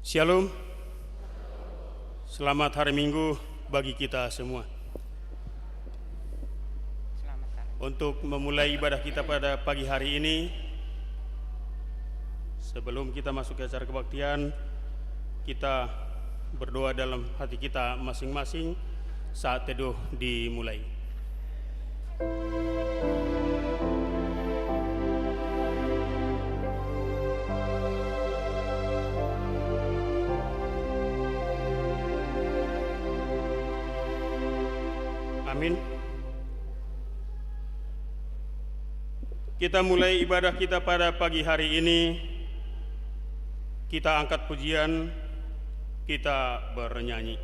Shalom, selamat hari Minggu bagi kita semua. Untuk memulai ibadah kita pada pagi hari ini, sebelum kita masuk ke acara kebaktian, kita berdoa dalam hati kita masing-masing saat teduh dimulai. Amin. Kita mulai ibadah kita pada pagi hari ini. Kita angkat pujian, kita bernyanyi.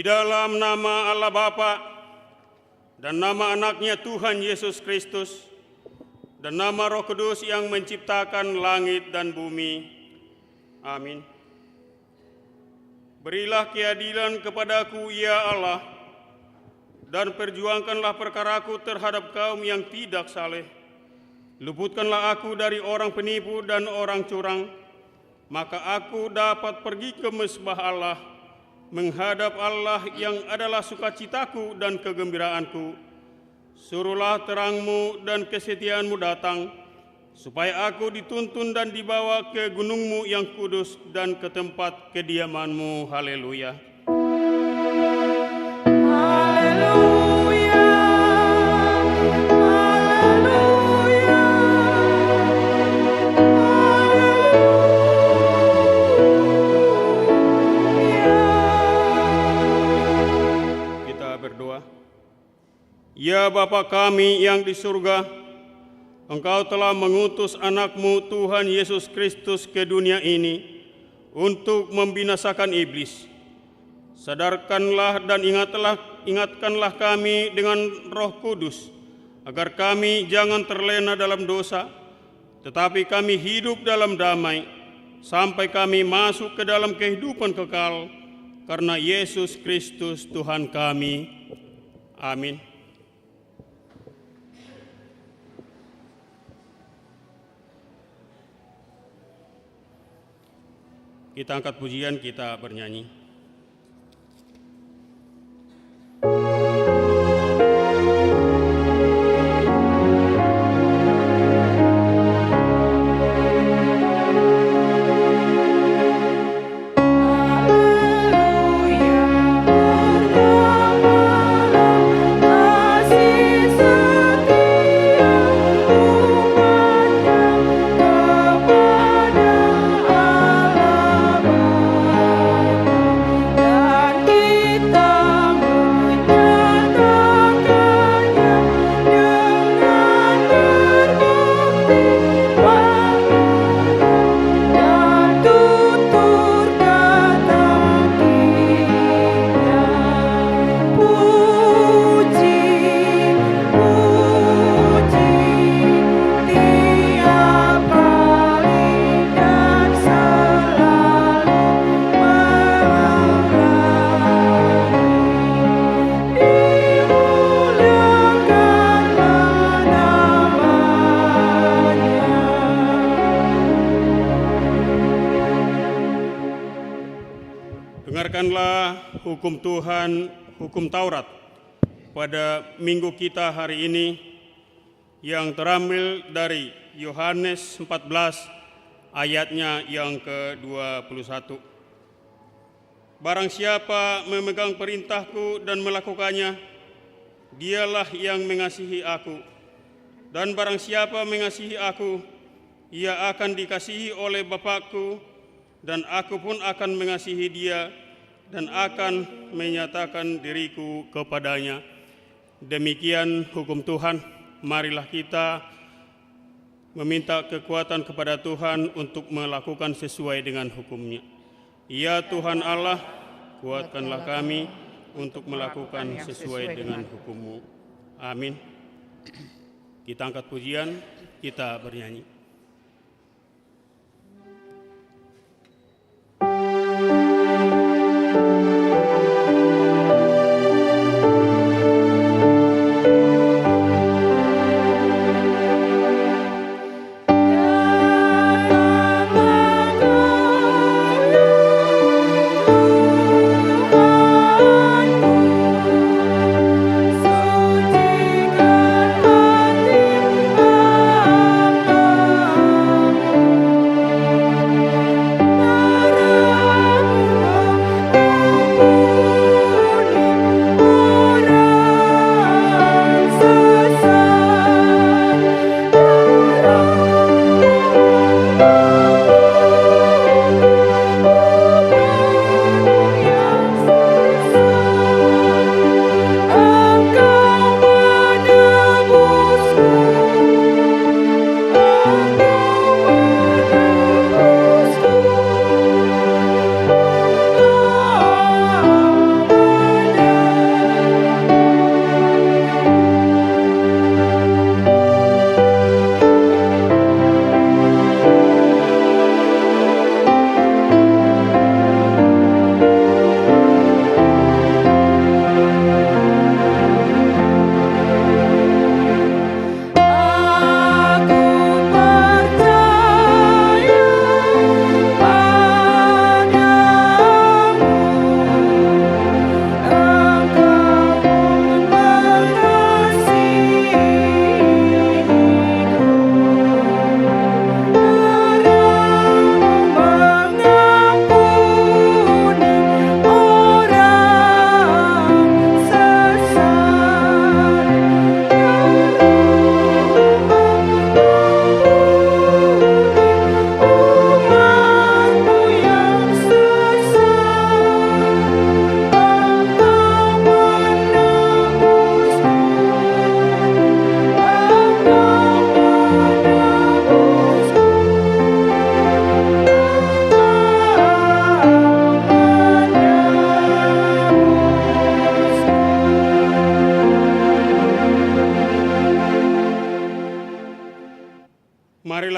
Dalam nama Allah Bapa dan nama anaknya Tuhan Yesus Kristus dan nama Roh Kudus yang menciptakan langit dan bumi. Amin. Berilah keadilan kepadaku, ya Allah, dan perjuangkanlah perkaraku terhadap kaum yang tidak saleh. Luputkanlah aku dari orang penipu dan orang curang, maka aku dapat pergi ke mesbah Allah, menghadap Allah yang adalah sukacitaku dan kegembiraanku. Suruhlah terangmu dan kesetiaanmu datang, supaya aku dituntun dan dibawa ke gunungmu yang kudus dan ke tempat kediamanmu. Haleluya. Haleluya. Ya Bapa kami yang di surga, Engkau telah mengutus anak-Mu Tuhan Yesus Kristus ke dunia ini untuk membinasakan iblis. Sadarkanlah dan ingatkanlah kami dengan Roh Kudus, agar kami jangan terlena dalam dosa, tetapi kami hidup dalam damai, sampai kami masuk ke dalam kehidupan kekal, karena Yesus Kristus Tuhan kami. Amin. Kita angkat pujian, kita bernyanyi. Dengarkanlah hukum Tuhan, hukum Taurat pada minggu kita hari ini yang terambil dari Yohanes 14 ayatnya yang ke-21. Barang siapa memegang perintahku dan melakukannya, dialah yang mengasihi aku. Dan barang siapa mengasihi aku, ia akan dikasihi oleh Bapakku, dan aku pun akan mengasihi dia dan akan menyatakan diriku kepadanya. Demikian hukum Tuhan. Marilah kita meminta kekuatan kepada Tuhan untuk melakukan sesuai dengan hukum-Nya. Ya Tuhan Allah, kuatkanlah kami untuk melakukan sesuai dengan hukum-Mu. Amin. Kita angkat pujian, kita bernyanyi. Sucikan hati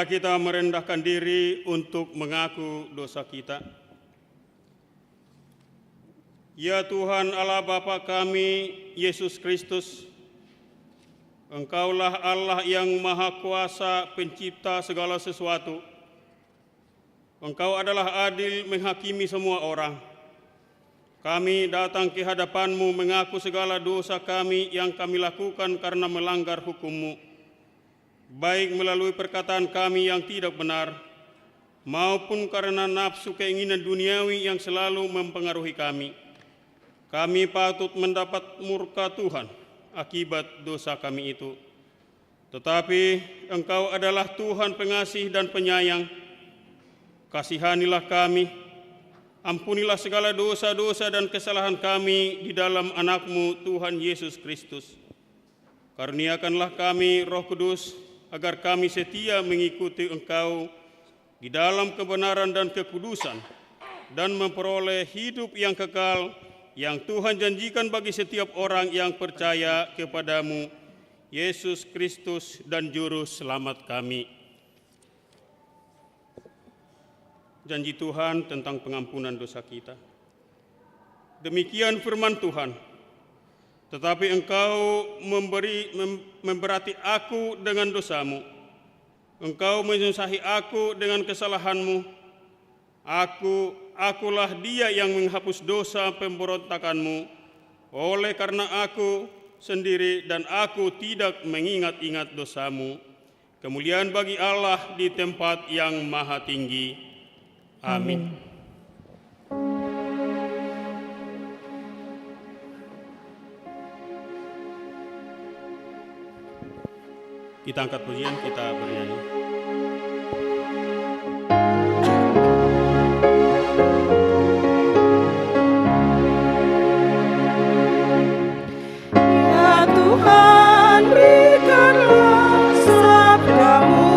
Marilah kita merendahkan diri untuk mengaku dosa kita. Ya Tuhan Allah Bapa kami, Yesus Kristus, Engkaulah Allah yang Maha Kuasa, pencipta segala sesuatu. Engkau adalah adil menghakimi semua orang. Kami datang ke hadapan-Mu mengaku segala dosa kami yang kami lakukan karena melanggar hukum-Mu, baik melalui perkataan kami yang tidak benar, maupun karena nafsu keinginan duniawi yang selalu mempengaruhi kami. Kami patut mendapat murka Tuhan akibat dosa kami itu. Tetapi Engkau adalah Tuhan pengasih dan penyayang. Kasihanilah kami. Ampunilah segala dosa-dosa dan kesalahan kami di dalam Anak-Mu Tuhan Yesus Kristus. Karuniakanlah kami Roh Kudus, agar kami setia mengikuti Engkau di dalam kebenaran dan kekudusan, dan memperoleh hidup yang kekal yang Tuhan janjikan bagi setiap orang yang percaya kepada-Mu, Yesus Kristus dan Juru Selamat kami. Janji Tuhan tentang pengampunan dosa kita. Demikian firman Tuhan. Tetapi Engkau memberati aku dengan dosamu. Engkau menyusahi aku dengan kesalahanmu. Akulah Dia yang menghapus dosa pemberontakanmu. Oleh karena aku sendiri dan aku tidak mengingat-ingat dosamu. Kemuliaan bagi Allah di tempat yang maha tinggi. Amin. Kita angkat pujian, kita bernyanyi. Ya Tuhan, berikanlah sabda-Mu.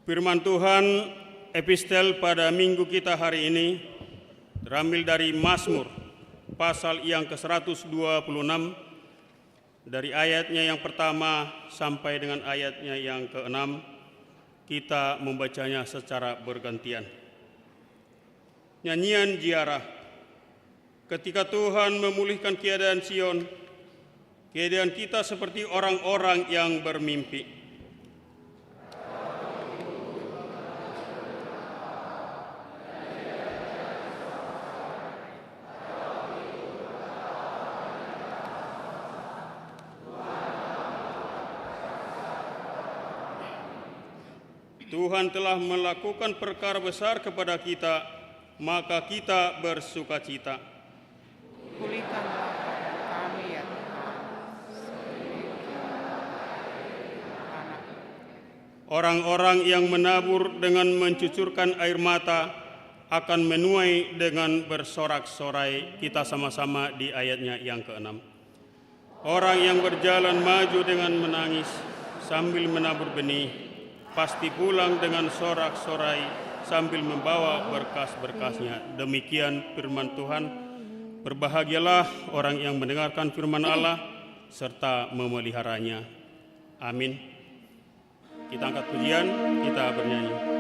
Firman Tuhan epistel pada minggu kita hari ini terambil dari Mazmur pasal yang ke-126 dari ayatnya yang pertama sampai dengan ayatnya yang ke-6. Kita membacanya secara bergantian. Nyanyian ziarah. Ketika Tuhan memulihkan keadaan Sion, keadaan kita seperti orang-orang yang bermimpi. Tuhan telah melakukan perkara besar kepada kita, maka kita bersukacita. Pulihkanlah kami ya Tuhan. Orang-orang yang menabur dengan mencucurkan air mata akan menuai dengan bersorak-sorai. Kita sama-sama di ayatnya yang ke-6. Orang yang berjalan maju dengan menangis sambil menabur benih, pasti pulang dengan sorak-sorai sambil membawa berkas-berkasnya. Demikian firman Tuhan. Berbahagialah orang yang mendengarkan firman Allah serta memeliharanya. Amin. Kita angkat pujian, kita bernyanyi.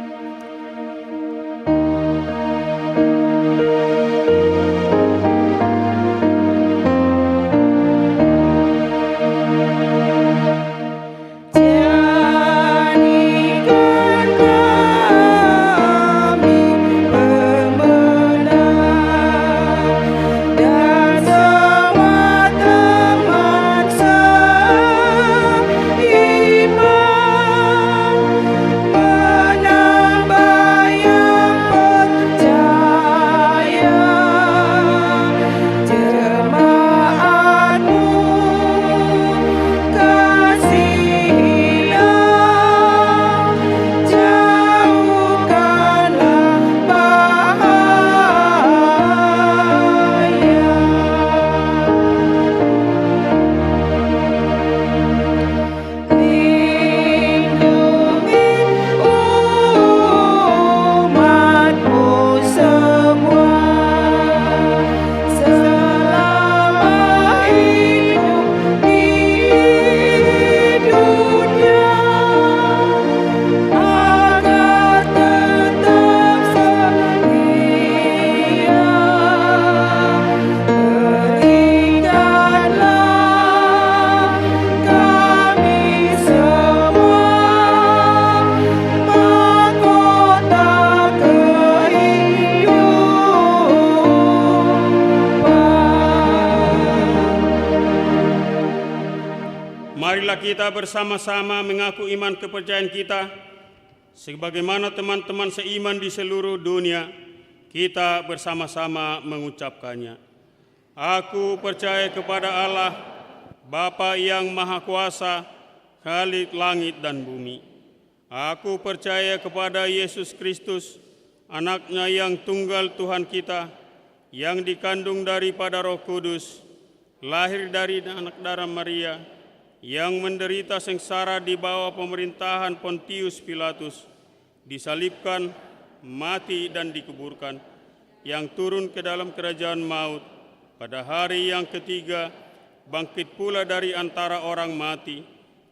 Jadikan kami pemenang. marilah kita bersama-sama mengaku iman kepercayaan kita, sebagaimana teman-teman seiman di seluruh dunia, kita bersama-sama mengucapkannya. Aku percaya kepada Allah, Bapa yang Maha Kuasa, Khalik langit dan bumi. Aku percaya kepada Yesus Kristus, Anaknya yang tunggal Tuhan kita, yang dikandung daripada Roh Kudus, lahir dari anak darah Maria, yang menderita sengsara di bawah pemerintahan Pontius Pilatus, disalibkan, mati dan dikuburkan, yang turun ke dalam kerajaan maut, pada hari yang ketiga bangkit pula dari antara orang mati,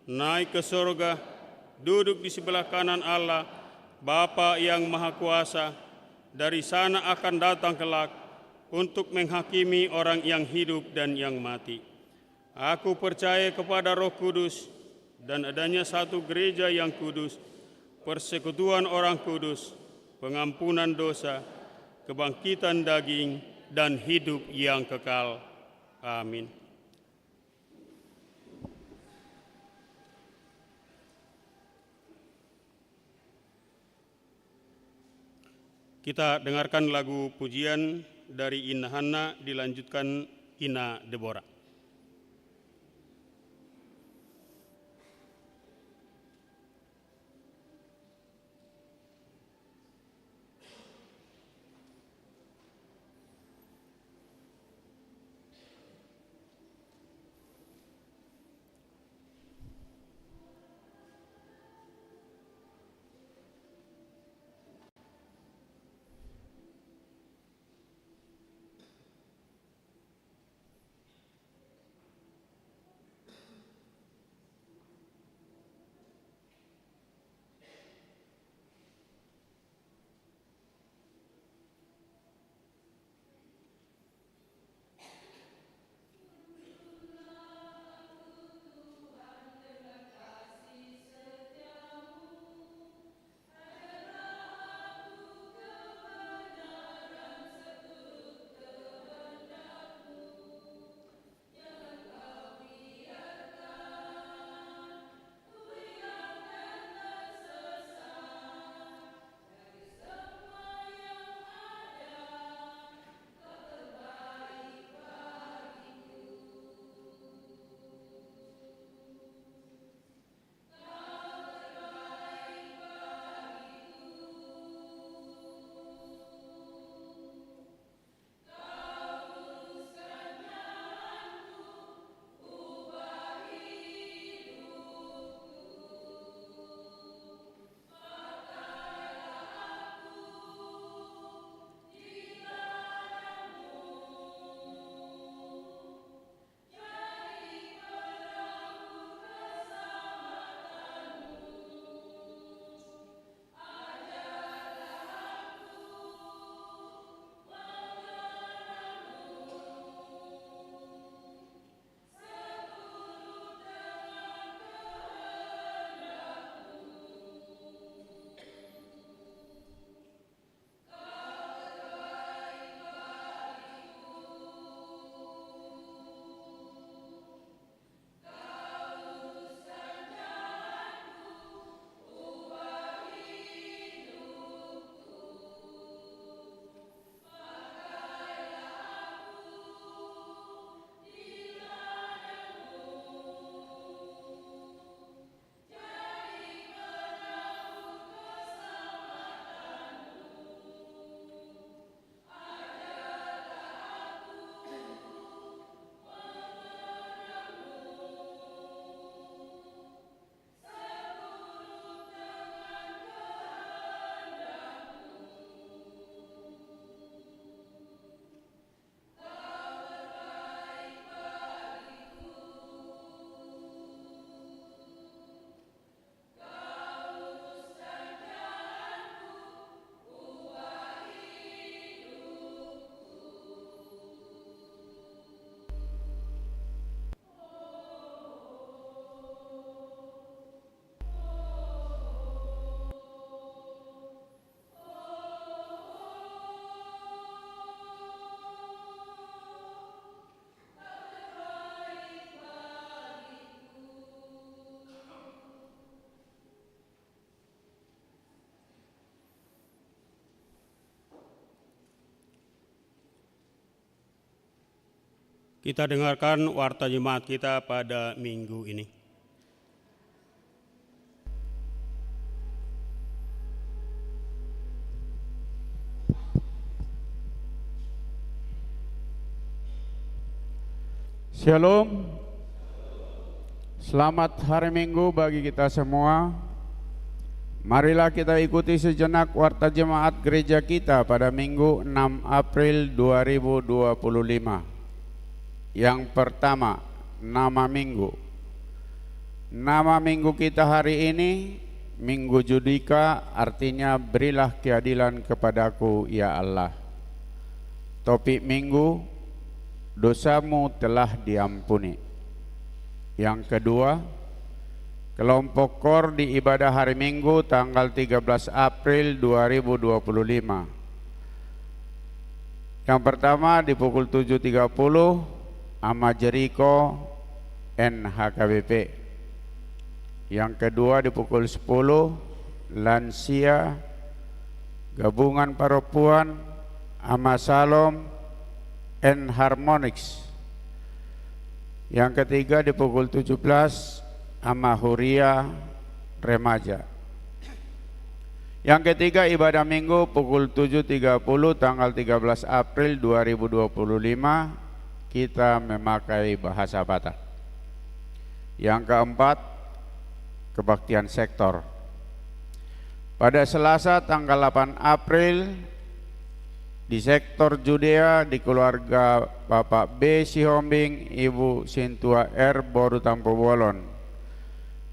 naik ke surga, duduk di sebelah kanan Allah, Bapa yang Maha Kuasa. Dari sana akan datang kelak untuk menghakimi orang yang hidup dan yang mati. Aku percaya kepada Roh Kudus dan adanya satu gereja yang kudus, persekutuan orang kudus, pengampunan dosa, kebangkitan daging, dan hidup yang kekal. Amin. Kita dengarkan lagu pujian dari Ina Hana, dilanjutkan Ina Deborah. Kita dengarkan warta jemaat kita pada minggu ini. Shalom. Selamat hari Minggu bagi kita semua. Marilah kita ikuti sejenak warta jemaat gereja kita pada Minggu 6 April 2025. Yang pertama, nama minggu. Nama minggu kita hari ini Minggu Judika, artinya berilah keadilan kepadaku ya Allah. Topik minggu, dosamu telah diampuni. Yang kedua, kelompok KOR di ibadah hari Minggu tanggal 13 April 2025. Yang pertama di pukul 7.30 Ama Jeriko NHKBP. Yang kedua di pukul 10 Lansia Gabungan Perempuan Ama Salom N Harmonix. Yang ketiga di pukul 17 Ama Huria Remaja. Yang ketiga ibadah minggu pukul 7.30 tanggal 13 April 2025, kita memakai bahasa Batak. Yang keempat, kebaktian sektor. Pada Selasa tanggal 8 April di sektor Judea di keluarga Bapak B. Sihombing, Ibu Sintua R. Boru Tampo Bolon.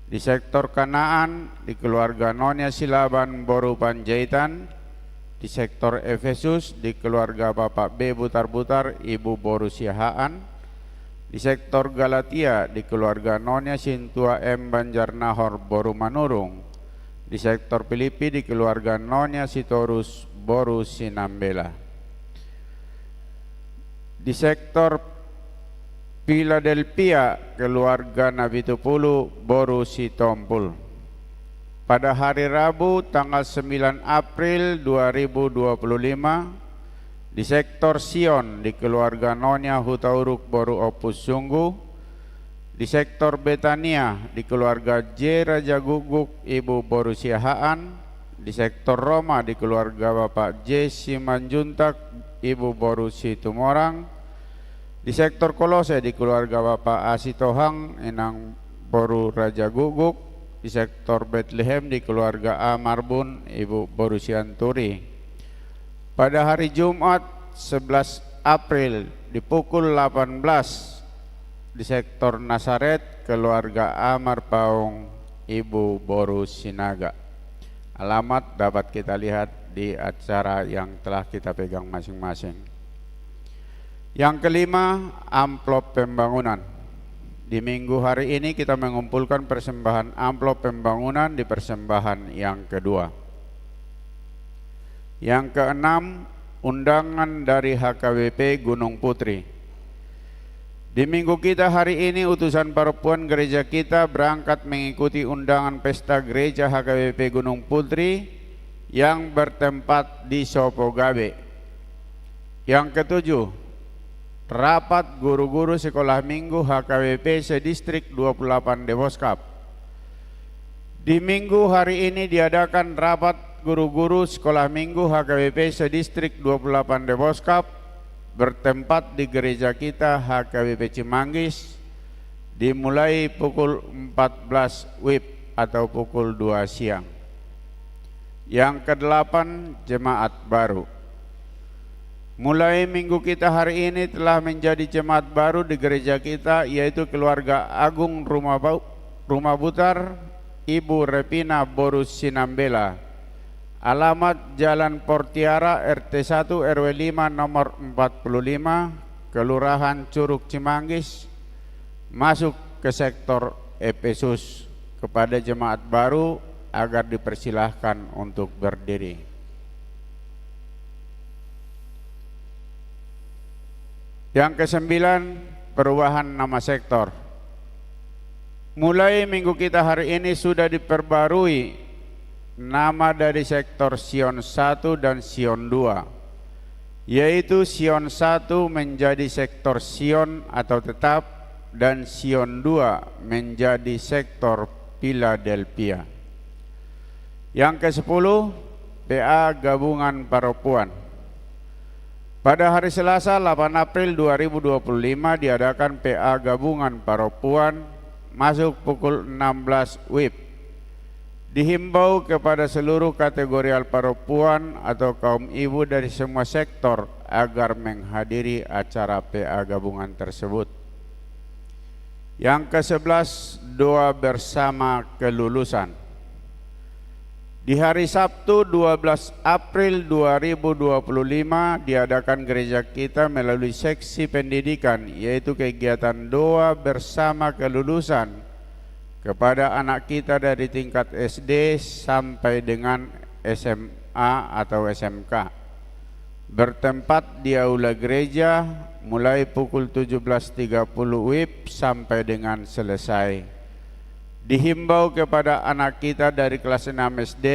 Di sektor Kanaan di keluarga Nonya Silaban Boru Panjaitan. Di sektor Efesus di keluarga Bapak B. Butar-Butar, Ibu Boru Siahaan. Di sektor Galatia di keluarga Nonya Sintua M. Banjarnahor Boru Manurung. Di sektor Filipi di keluarga Nonya Sitorus Boru Sinambela. Di sektor Philadelphia keluarga Nabi Tupulu Boru Sitompul. Pada hari Rabu tanggal 9 April 2025 di sektor Sion di keluarga Nonya Hutauruk Boru Opus Sungguh. Di sektor Betania di keluarga J. Raja Guguk Ibu Boru Siahaan. Di sektor Roma di keluarga Bapak J. Simanjuntak Ibu Boru Situmorang. Di sektor Kolose di keluarga Bapak Asitohang Enang Boru Raja Guguk. Di sektor Bethlehem di keluarga A. Marbun Ibu Boru Sianturi. Pada hari Jumat 11 April di pukul 18 di sektor Nasaret keluarga A. Marpaung Ibu Boru Sinaga. Alamat dapat kita lihat di acara yang telah kita pegang masing-masing. Yang kelima, amplop pembangunan. Di minggu hari ini kita mengumpulkan persembahan amplop pembangunan di persembahan yang kedua. Yang keenam, undangan dari HKBP Gunung Putri. Di minggu kita hari ini utusan perempuan gereja kita berangkat mengikuti undangan pesta gereja HKBP Gunung Putri yang bertempat di Sopogabe. Yang ketujuh, rapat guru-guru sekolah minggu HKBP sedistrik 28 Devoskap. Di minggu hari ini diadakan rapat guru-guru sekolah minggu HKBP sedistrik 28 Devoskap bertempat di gereja kita HKBP Cimanggis dimulai pukul 14 WIB atau pukul 2 siang. Yang kedelapan, jemaat baru. Mulai minggu kita hari ini telah menjadi jemaat baru di gereja kita, yaitu keluarga Agung Rumah Butar Ibu Repina Boru Sinambela. Alamat Jalan Portiara RT 1 RW 5 nomor 45 Kelurahan Curug Cimanggis, masuk ke sektor Efesus. Kepada jemaat baru agar dipersilahkan untuk berdiri. Yang kesembilan, perubahan nama sektor. Mulai minggu kita hari ini sudah diperbarui nama dari sektor Sion 1 dan Sion 2. yaitu Sion 1 menjadi sektor Sion atau tetap dan Sion 2 menjadi sektor Philadelphia. Yang ke-10, PA Gabungan Paropuan. Pada hari Selasa 8 April 2025 diadakan PA Gabungan Paropuan masuk pukul 16 WIB. Dihimbau kepada seluruh kategorial paropuan atau kaum ibu dari semua sektor agar menghadiri acara PA Gabungan tersebut. Yang ke-11, doa bersama kelulusan. Di hari Sabtu 12 April 2025 diadakan gereja kita melalui seksi pendidikan, yaitu kegiatan doa bersama kelulusan kepada anak kita dari tingkat SD sampai dengan SMA atau SMK. Bertempat di aula gereja mulai pukul 17.30 WIB sampai dengan selesai. Dihimbau kepada anak kita dari kelas 6 SD,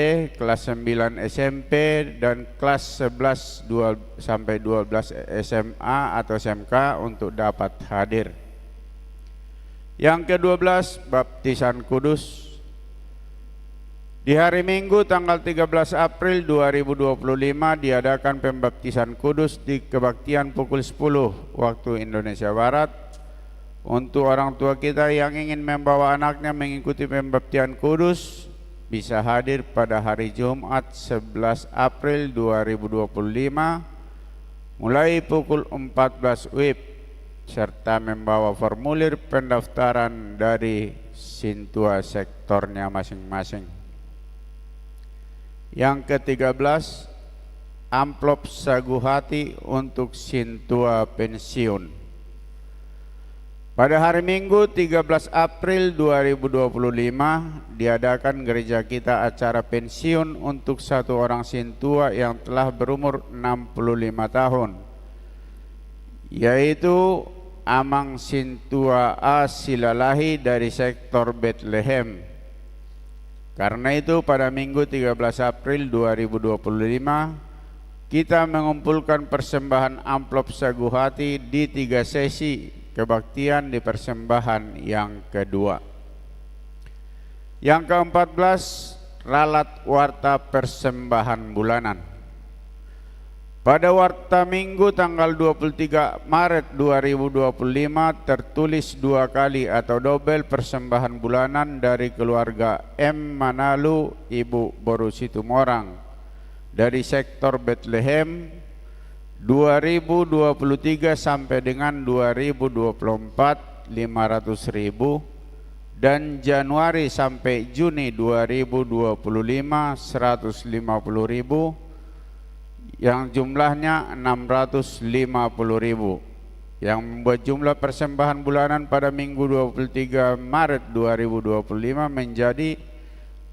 kelas 9 SMP, dan kelas 11 sampai 12 SMA atau SMK untuk dapat hadir. Yang ke-12, baptisan kudus. Di hari Minggu tanggal 13 April 2025 diadakan pembaptisan kudus di kebaktian pukul 10 waktu Indonesia Barat. Untuk orang tua kita yang ingin membawa anaknya mengikuti pembaptisan kudus bisa hadir pada hari Jumat 11 April 2025 mulai pukul 14 WIB serta membawa formulir pendaftaran dari Sintua sektornya masing-masing. Yang ke-13, amplop sagu hati untuk Sintua pensiun. Pada hari Minggu 13 April 2025 diadakan gereja kita acara pensiun untuk satu orang Sintua yang telah berumur 65 tahun, yaitu Amang Sintua A Silalahi dari sektor Bethlehem. Karena itu pada Minggu 13 April 2025 kita mengumpulkan persembahan amplop sagu hati di 3 sesi kebaktian di persembahan yang kedua. Yang ke-14, ralat warta persembahan bulanan. Pada warta Minggu tanggal 23 Maret 2025 tertulis 2 kali atau dobel persembahan bulanan dari keluarga M. Manalu Ibu Boru Situmorang dari sektor Bethlehem 2023 sampai dengan 2024 500.000 dan Januari sampai Juni 2025 150.000 yang jumlahnya 650.000 yang membuat jumlah persembahan bulanan pada Minggu 23 Maret 2025 menjadi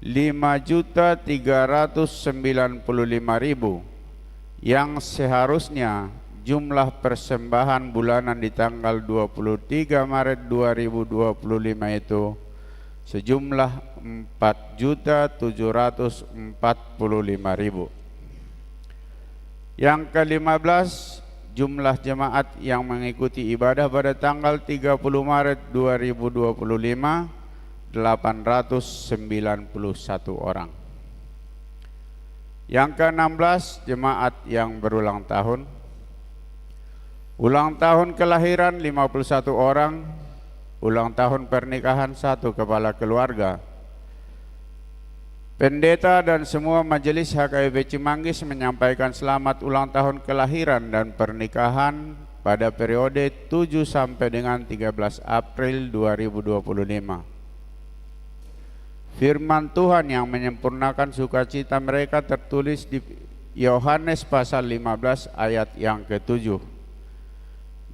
5.395.000 yang seharusnya jumlah persembahan bulanan di tanggal 23 Maret 2025 itu sejumlah 4.745.000. Yang ke-15, jumlah jemaat yang mengikuti ibadah pada tanggal 30 Maret 2025 891 orang. Yang ke-16, jemaat yang berulang tahun. Ulang tahun kelahiran 51 orang, ulang tahun pernikahan 1 kepala keluarga. Pendeta dan semua majelis HKBP Cimanggis menyampaikan selamat ulang tahun kelahiran dan pernikahan pada periode 7 sampai dengan 13 April 2025. Firman Tuhan yang menyempurnakan sukacita mereka tertulis di Yohanes pasal 15 ayat yang ke-7.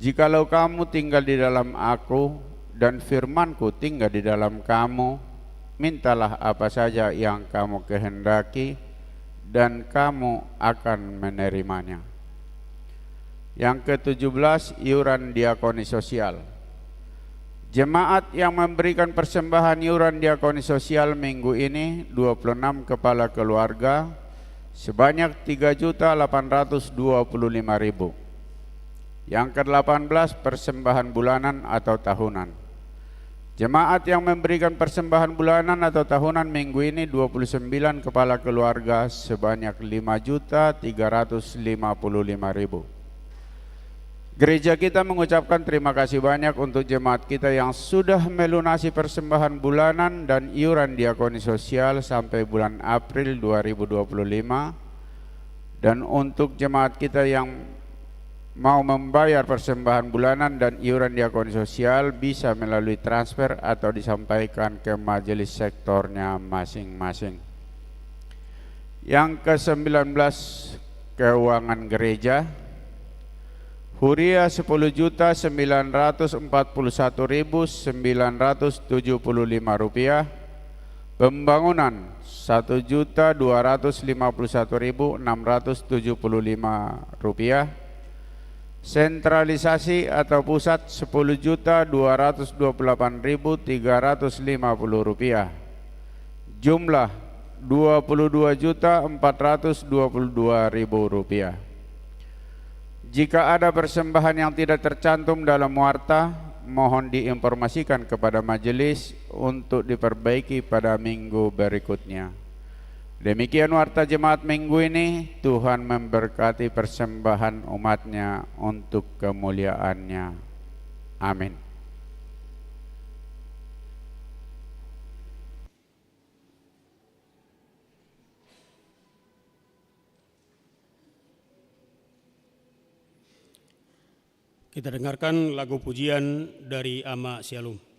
Jikalau kamu tinggal di dalam aku dan firmanku tinggal di dalam kamu, mintalah apa saja yang kamu kehendaki dan kamu akan menerimanya. Yang ke-17, iuran diakoni sosial. Jemaat yang memberikan persembahan iuran diakoni sosial minggu ini 26 kepala keluarga, sebanyak 3.825.000. Yang ke-18 persembahan bulanan atau tahunan. Jemaat yang memberikan persembahan bulanan atau tahunan minggu ini 29 kepala keluarga sebanyak 5.355.000. Gereja kita mengucapkan terima kasih banyak untuk jemaat kita yang sudah melunasi persembahan bulanan dan iuran diakoni sosial sampai bulan April 2025. Dan untuk jemaat kita yang mau membayar persembahan bulanan dan iuran diakoni sosial bisa melalui transfer atau disampaikan ke majelis sektornya masing-masing. Yang ke-19 keuangan gereja. Huria 10.941.975 rupiah, pembangunan 1.251.675 rupiah, sentralisasi atau pusat 10.228.350 rupiah, jumlah 22.422.000 rupiah. Jika ada persembahan yang tidak tercantum dalam warta, mohon diinformasikan kepada majelis untuk diperbaiki pada minggu berikutnya. Demikian warta jemaat minggu ini. Tuhan memberkati persembahan umatnya untuk kemuliaannya. Amin. Kita dengarkan lagu pujian dari Ama Shalom.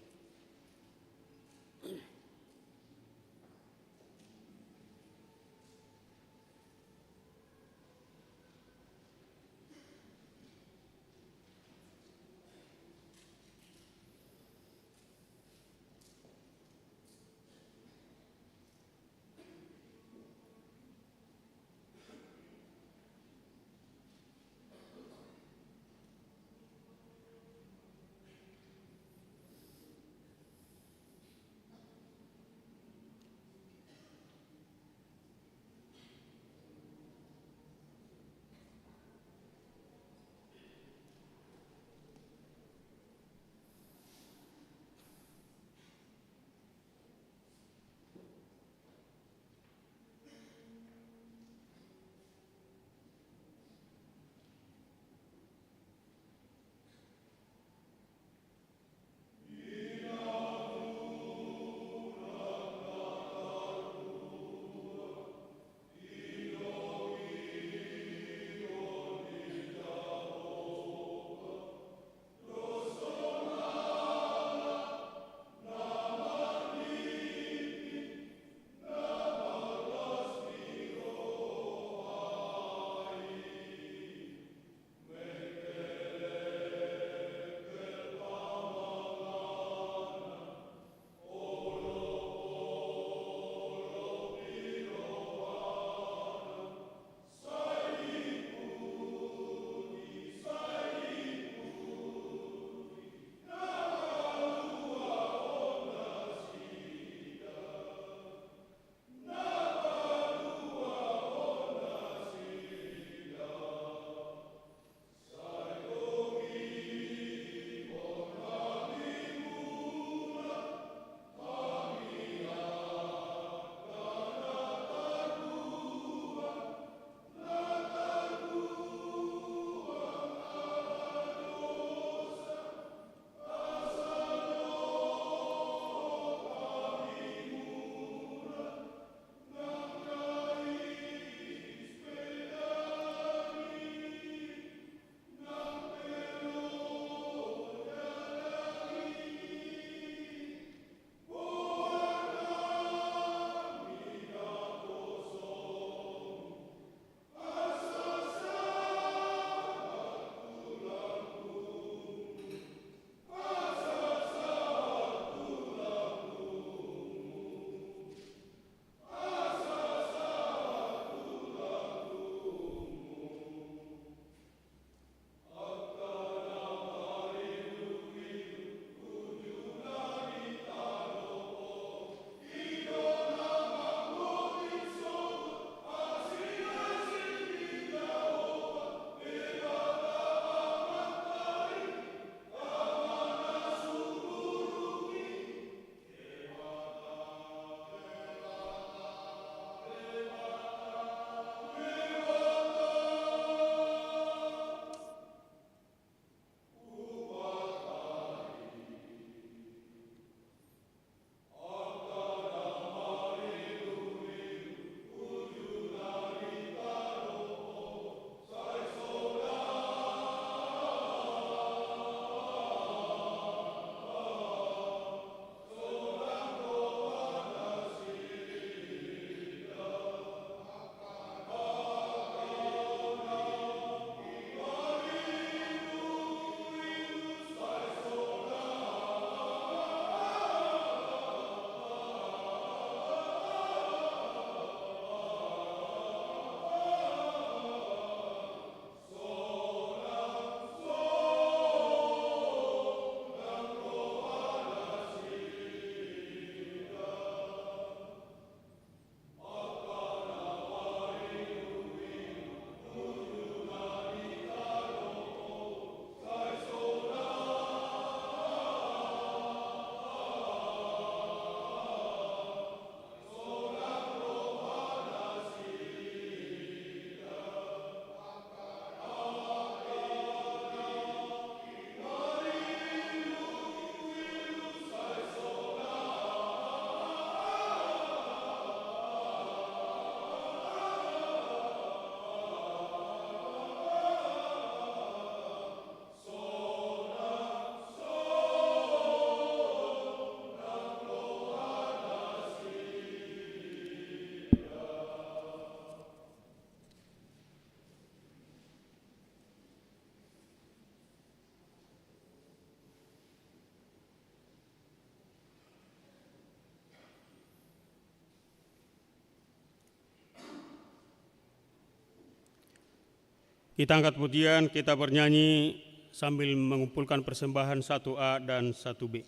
Kita angkat pujian, kita bernyanyi sambil mengumpulkan persembahan 1A dan 1B.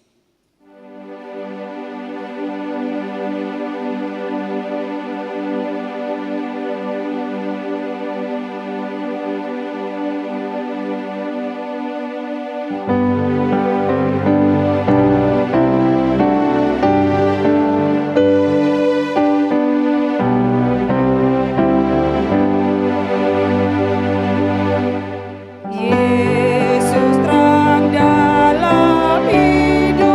Yesus terang dalam hidup.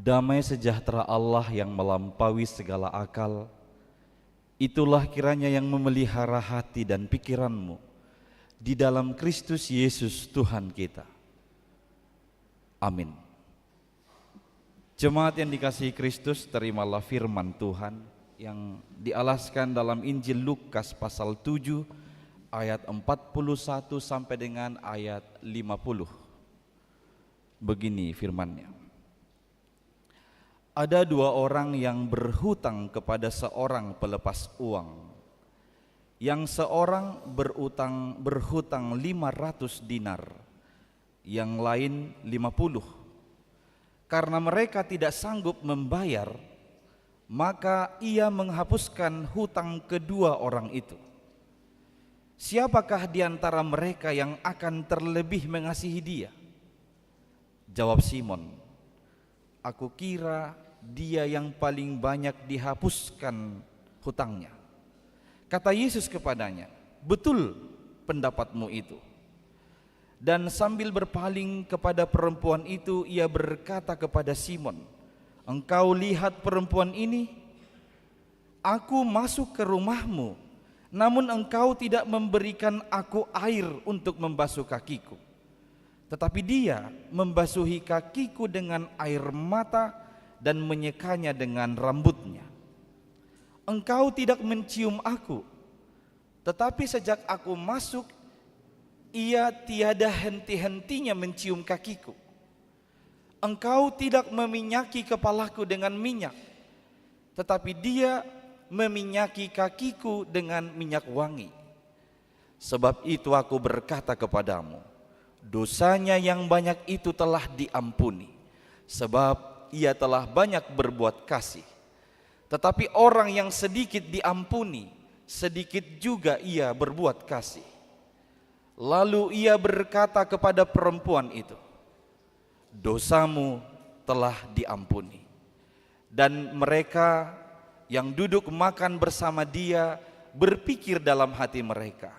damai sejahtera Allah yang melampaui segala akal, itulah kiranya yang memelihara hati dan pikiranmu di dalam Kristus Yesus Tuhan kita. Amin. Jemaat yang dikasihi Kristus, terimalah firman Tuhan yang dialaskan dalam Injil Lukas pasal 7 ayat 41 sampai dengan ayat 50. Begini firman-Nya. Ada dua orang yang berhutang kepada seorang pelepas uang. Yang seorang berhutang 500 dinar, yang lain 50. Karena mereka tidak sanggup membayar, maka ia menghapuskan hutang kedua orang itu. Siapakah di antara mereka yang akan terlebih mengasihi dia? Jawab Simon, aku kira dia yang paling banyak dihapuskan hutangnya. Kata Yesus kepadanya, betul pendapatmu itu. Dan sambil berpaling kepada perempuan itu, ia berkata kepada Simon, engkau lihat perempuan ini? Aku masuk ke rumahmu, namun engkau tidak memberikan aku air untuk membasuh kakiku. Tetapi dia membasuhi kakiku dengan air mata dan menyekanya dengan rambutnya. Engkau tidak mencium aku, tetapi sejak aku masuk, ia tiada henti-hentinya mencium kakiku. Engkau tidak meminyaki kepalaku dengan minyak, tetapi dia meminyaki kakiku dengan minyak wangi. Sebab itu aku berkata kepadamu, dosanya yang banyak itu telah diampuni, sebab ia telah banyak berbuat kasih. Tetapi orang yang sedikit diampuni, sedikit juga ia berbuat kasih. Lalu ia berkata kepada perempuan itu, dosamu telah diampuni. Dan mereka yang duduk makan bersama dia berpikir dalam hati mereka,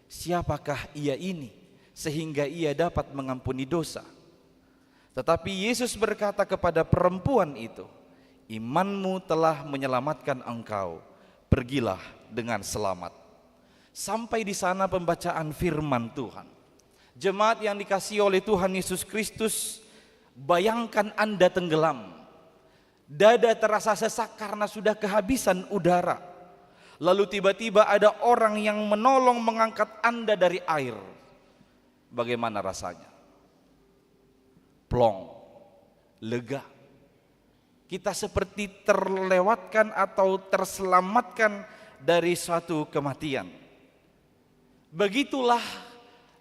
siapakah ia ini sehingga ia dapat mengampuni dosa? Tetapi Yesus berkata kepada perempuan itu, imanmu telah menyelamatkan engkau, pergilah dengan selamat. Sampai di sana pembacaan firman Tuhan. Jemaat yang dikasihi oleh Tuhan Yesus Kristus, bayangkan Anda tenggelam. Dada terasa sesak karena sudah kehabisan udara. Lalu tiba-tiba ada orang yang menolong mengangkat Anda dari air. Bagaimana rasanya? Plong, lega. Kita seperti terlewatkan atau terselamatkan dari suatu kematian. Begitulah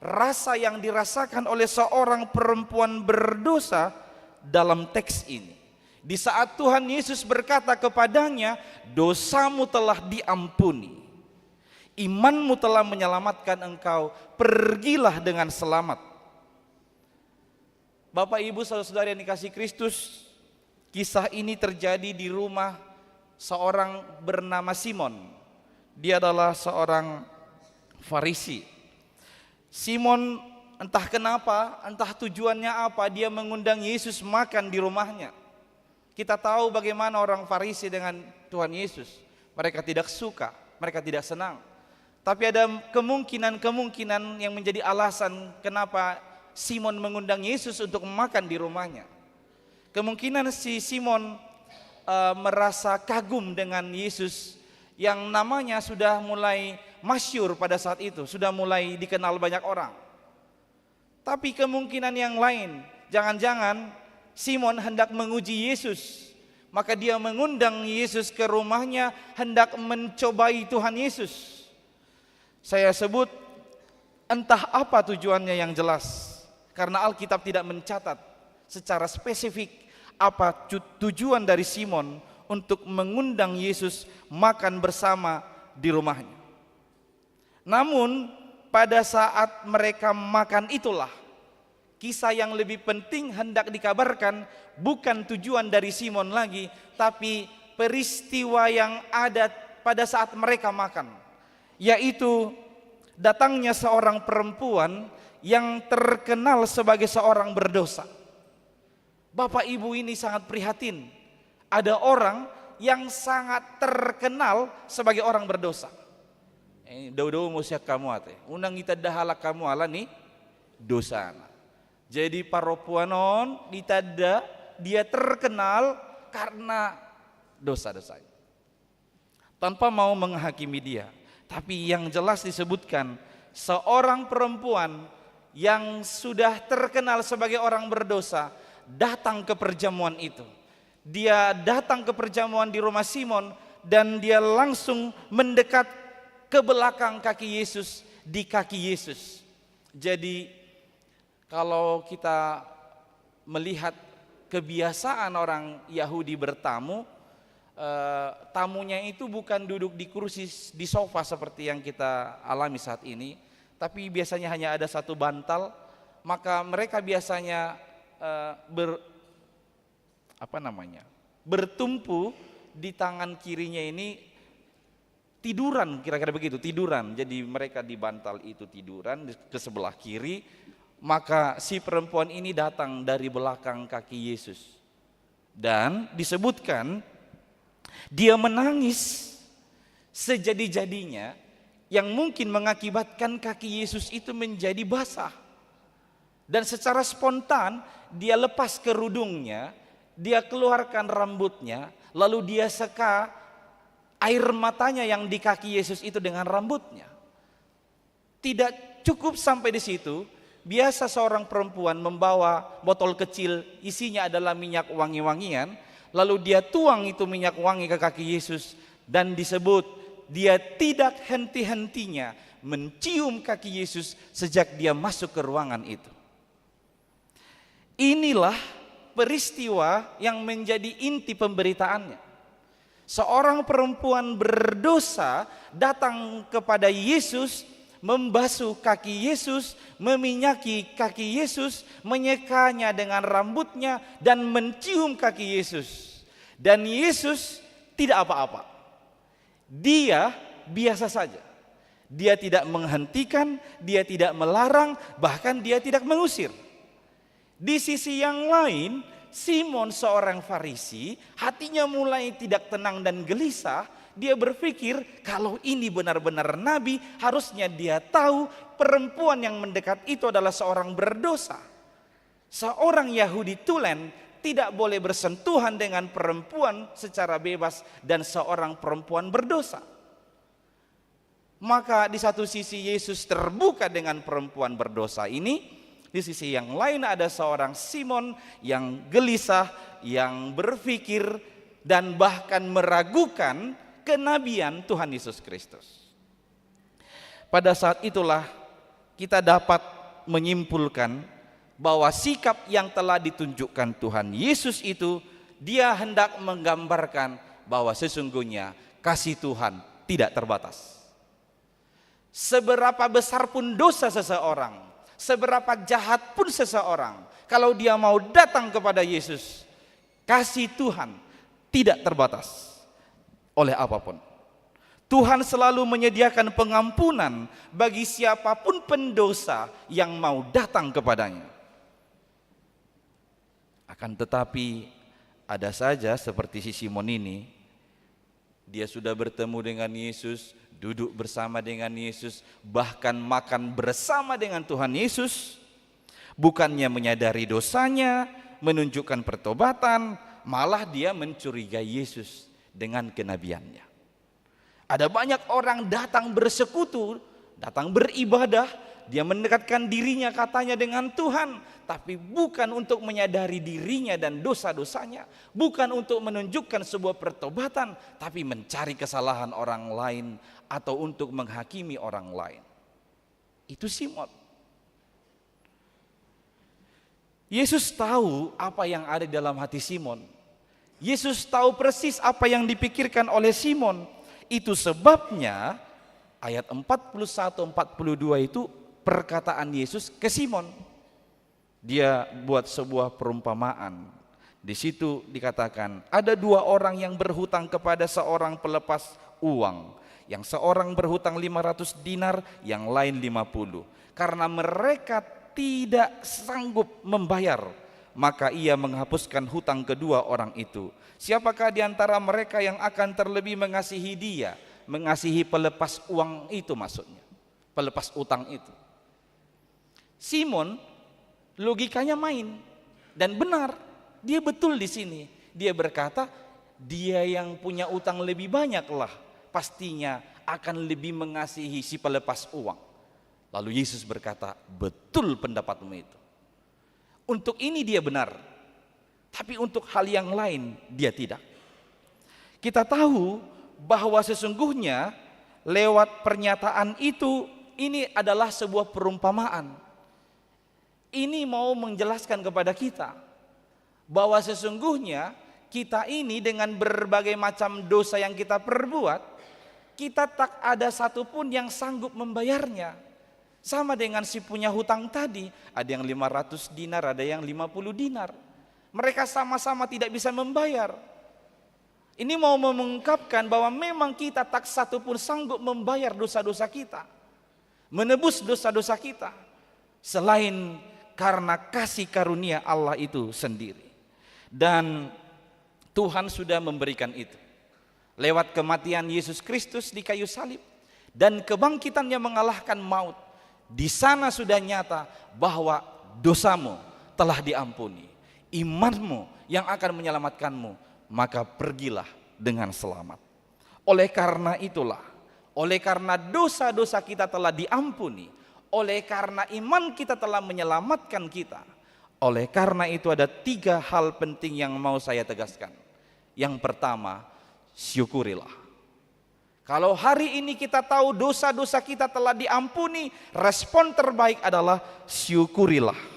rasa yang dirasakan oleh seorang perempuan berdosa dalam teks ini. Di saat Tuhan Yesus berkata kepadanya, dosamu telah diampuni, imanmu telah menyelamatkan engkau, pergilah dengan selamat. Bapak Ibu saudara-saudari yang dikasihi Kristus, kisah ini terjadi di rumah seorang bernama Simon. Dia adalah seorang Farisi. Simon entah kenapa, entah tujuannya apa, dia mengundang Yesus makan di rumahnya. Kita tahu bagaimana orang Farisi dengan Tuhan Yesus. Mereka tidak suka, mereka tidak senang. Tapi ada kemungkinan yang menjadi alasan kenapa Simon mengundang Yesus untuk makan di rumahnya. Kemungkinan si Simon merasa kagum dengan Yesus yang namanya sudah mulai masyhur pada saat itu, sudah mulai dikenal banyak orang. Tapi kemungkinan yang lain, jangan-jangan Simon hendak menguji Yesus, maka dia mengundang Yesus ke rumahnya hendak mencobai Tuhan Yesus. Saya sebut entah apa tujuannya yang jelas, karena Alkitab tidak mencatat secara spesifik apa tujuan dari Simon untuk mengundang Yesus makan bersama di rumahnya. Namun pada saat mereka makan itulah kisah yang lebih penting hendak dikabarkan, bukan tujuan dari Simon lagi, tapi peristiwa yang ada pada saat mereka makan, yaitu datangnya seorang perempuan yang terkenal sebagai seorang berdosa. Bapak Ibu ini sangat prihatin. Ada orang yang sangat terkenal sebagai orang berdosa. Daud musia kamu ate, unang kita dahala kamu ala nih dosa. Jadi paropuanon ditada dia terkenal karena dosa-dosa. Tanpa mau menghakimi dia, tapi yang jelas disebutkan seorang perempuan yang sudah terkenal sebagai orang berdosa datang ke perjamuan itu. Dia datang ke perjamuan di rumah Simon dan dia langsung mendekat ke belakang kaki Yesus, di kaki Yesus. Jadi kalau kita melihat kebiasaan orang Yahudi bertamu, tamunya itu bukan duduk di kursi di sofa seperti yang kita alami saat ini, tapi biasanya hanya ada satu bantal. Maka mereka biasanya bertumpu di tangan kirinya ini tiduran, kira-kira begitu, tiduran. Jadi mereka di bantal itu tiduran ke sebelah kiri. Maka si perempuan ini datang dari belakang kaki Yesus dan disebutkan dia menangis sejadi-jadinya, yang mungkin mengakibatkan kaki Yesus itu menjadi basah. Dan secara spontan dia lepas kerudungnya, dia keluarkan rambutnya, lalu dia seka air matanya yang di kaki Yesus itu dengan rambutnya. Tidak cukup sampai di situ. Biasa seorang perempuan membawa botol kecil, isinya adalah minyak wangi-wangian, lalu dia tuang itu minyak wangi ke kaki Yesus, dan disebut dia tidak henti-hentinya mencium kaki Yesus sejak dia masuk ke ruangan itu. Inilah peristiwa yang menjadi inti pemberitaannya. Seorang perempuan berdosa datang kepada Yesus, membasuh kaki Yesus, meminyaki kaki Yesus, menyekanya dengan rambutnya dan mencium kaki Yesus. Dan Yesus tidak apa-apa. Dia biasa saja. Dia tidak menghentikan, dia tidak melarang, bahkan dia tidak mengusir. Di sisi yang lain, Simon seorang Farisi, hatinya mulai tidak tenang dan gelisah. Dia berpikir kalau ini benar-benar nabi, harusnya dia tahu perempuan yang mendekat itu adalah seorang berdosa. Seorang Yahudi tulen tidak boleh bersentuhan dengan perempuan secara bebas dan seorang perempuan berdosa. Maka di satu sisi Yesus terbuka dengan perempuan berdosa ini, di sisi yang lain ada seorang Simon yang gelisah, yang berpikir dan bahkan meragukan kenabian Tuhan Yesus Kristus. Pada saat itulah kita dapat menyimpulkan bahwa sikap yang telah ditunjukkan Tuhan Yesus itu, dia hendak menggambarkan bahwa sesungguhnya kasih Tuhan tidak terbatas. Seberapa besar pun dosa seseorang, seberapa jahat pun seseorang, kalau dia mau datang kepada Yesus, kasih Tuhan tidak terbatas oleh apapun. Tuhan selalu menyediakan pengampunan bagi siapapun pendosa yang mau datang kepadanya. Akan tetapi ada saja seperti si Simon ini, dia sudah bertemu dengan Yesus, duduk bersama dengan Yesus, bahkan makan bersama dengan Tuhan Yesus, bukannya menyadari dosanya, menunjukkan pertobatan, malah dia mencurigai Yesus dengan kenabiannya. Ada banyak orang datang bersekutu, datang beribadah, dia mendekatkan dirinya katanya dengan Tuhan, tapi bukan untuk menyadari dirinya dan dosa-dosanya, bukan untuk menunjukkan sebuah pertobatan, tapi mencari kesalahan orang lain atau untuk menghakimi orang lain. Itu Simon. Yesus tahu apa yang ada di dalam hati Simon. Yesus tahu persis apa yang dipikirkan oleh Simon. Itu sebabnya ayat 41-42 itu perkataan Yesus ke Simon. Dia buat sebuah perumpamaan. Di situ dikatakan ada dua orang yang berhutang kepada seorang pelepas uang. Yang seorang berhutang 500 dinar, yang lain 50. Karena mereka tidak sanggup membayar, maka ia menghapuskan hutang kedua orang itu. Siapakah di antara mereka yang akan terlebih mengasihi dia, mengasihi pelepas uang itu, maksudnya pelepas utang itu? Simon logikanya main dan benar, dia betul di sini. Dia berkata, dia yang punya utang lebih banyak lah pastinya akan lebih mengasihi si pelepas uang. Lalu Yesus berkata, betul pendapatmu itu. Untuk ini dia benar, tapi untuk hal yang lain dia tidak. Kita tahu bahwa sesungguhnya lewat pernyataan itu, ini adalah sebuah perumpamaan. Ini mau menjelaskan kepada kita bahwa sesungguhnya kita ini dengan berbagai macam dosa yang kita perbuat, kita tak ada satupun yang sanggup membayarnya. Sama dengan si punya hutang tadi, ada yang 500 dinar, ada yang 50 dinar. Mereka sama-sama tidak bisa membayar. Ini mau mengungkapkan bahwa memang kita tak satupun sanggup membayar dosa-dosa kita, menebus dosa-dosa kita, selain karena kasih karunia Allah itu sendiri. Dan Tuhan sudah memberikan itu lewat kematian Yesus Kristus di kayu salib dan kebangkitannya mengalahkan maut. Di sana sudah nyata bahwa dosamu telah diampuni, imanmu yang akan menyelamatkanmu, maka pergilah dengan selamat. Oleh karena itulah, oleh karena dosa-dosa kita telah diampuni, oleh karena iman kita telah menyelamatkan kita, oleh karena itu ada 3 hal penting yang mau saya tegaskan. Yang pertama, syukurilah. Kalau hari ini kita tahu dosa-dosa kita telah diampuni, respon terbaik adalah syukurilah.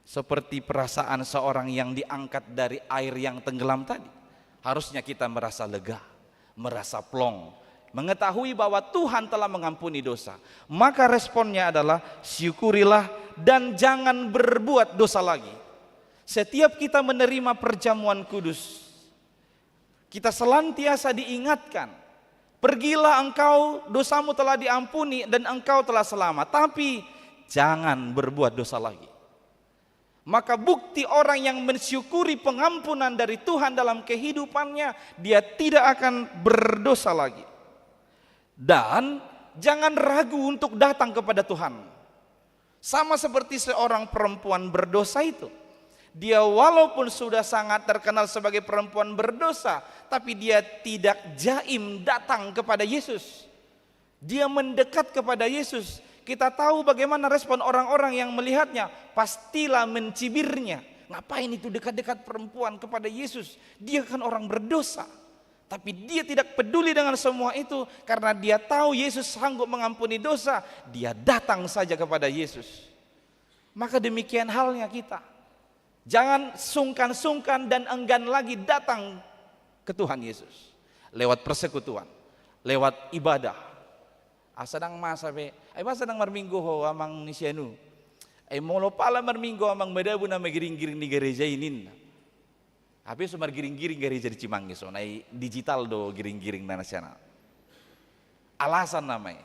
Seperti perasaan seorang yang diangkat dari air yang tenggelam tadi. Harusnya kita merasa lega, merasa plong, mengetahui bahwa Tuhan telah mengampuni dosa. Maka responnya adalah syukurilah dan jangan berbuat dosa lagi. Setiap kita menerima perjamuan kudus, kita selantiasa diingatkan, pergilah engkau, dosamu telah diampuni dan engkau telah selamat, tapi jangan berbuat dosa lagi. Maka bukti orang yang mensyukuri pengampunan dari Tuhan dalam kehidupannya, dia tidak akan berdosa lagi. Dan jangan ragu untuk datang kepada Tuhan. Sama seperti seorang perempuan berdosa itu. Dia walaupun sudah sangat terkenal sebagai perempuan berdosa, tapi dia tidak jaim datang kepada Yesus. Dia mendekat kepada Yesus. Kita tahu bagaimana respon orang-orang yang melihatnya, pastilah mencibirnya. Ngapain itu dekat-dekat perempuan kepada Yesus? Dia kan orang berdosa. Tapi dia tidak peduli dengan semua itu, karena dia tahu Yesus sanggup mengampuni dosa. Dia datang saja kepada Yesus. Maka demikian halnya kita. Jangan sungkan-sungkan dan enggan lagi datang ke Tuhan Yesus. Lewat persekutuan, lewat ibadah. Asadang masabe, sedang marminggo ho amang nisyanu. Molo pala marminggo amang medabu na magiring-giring di gereja inin. Habis sumar giring-giring gereja di Cimanggi, so nai digital do giring-giring na nasional. Alasan namanya.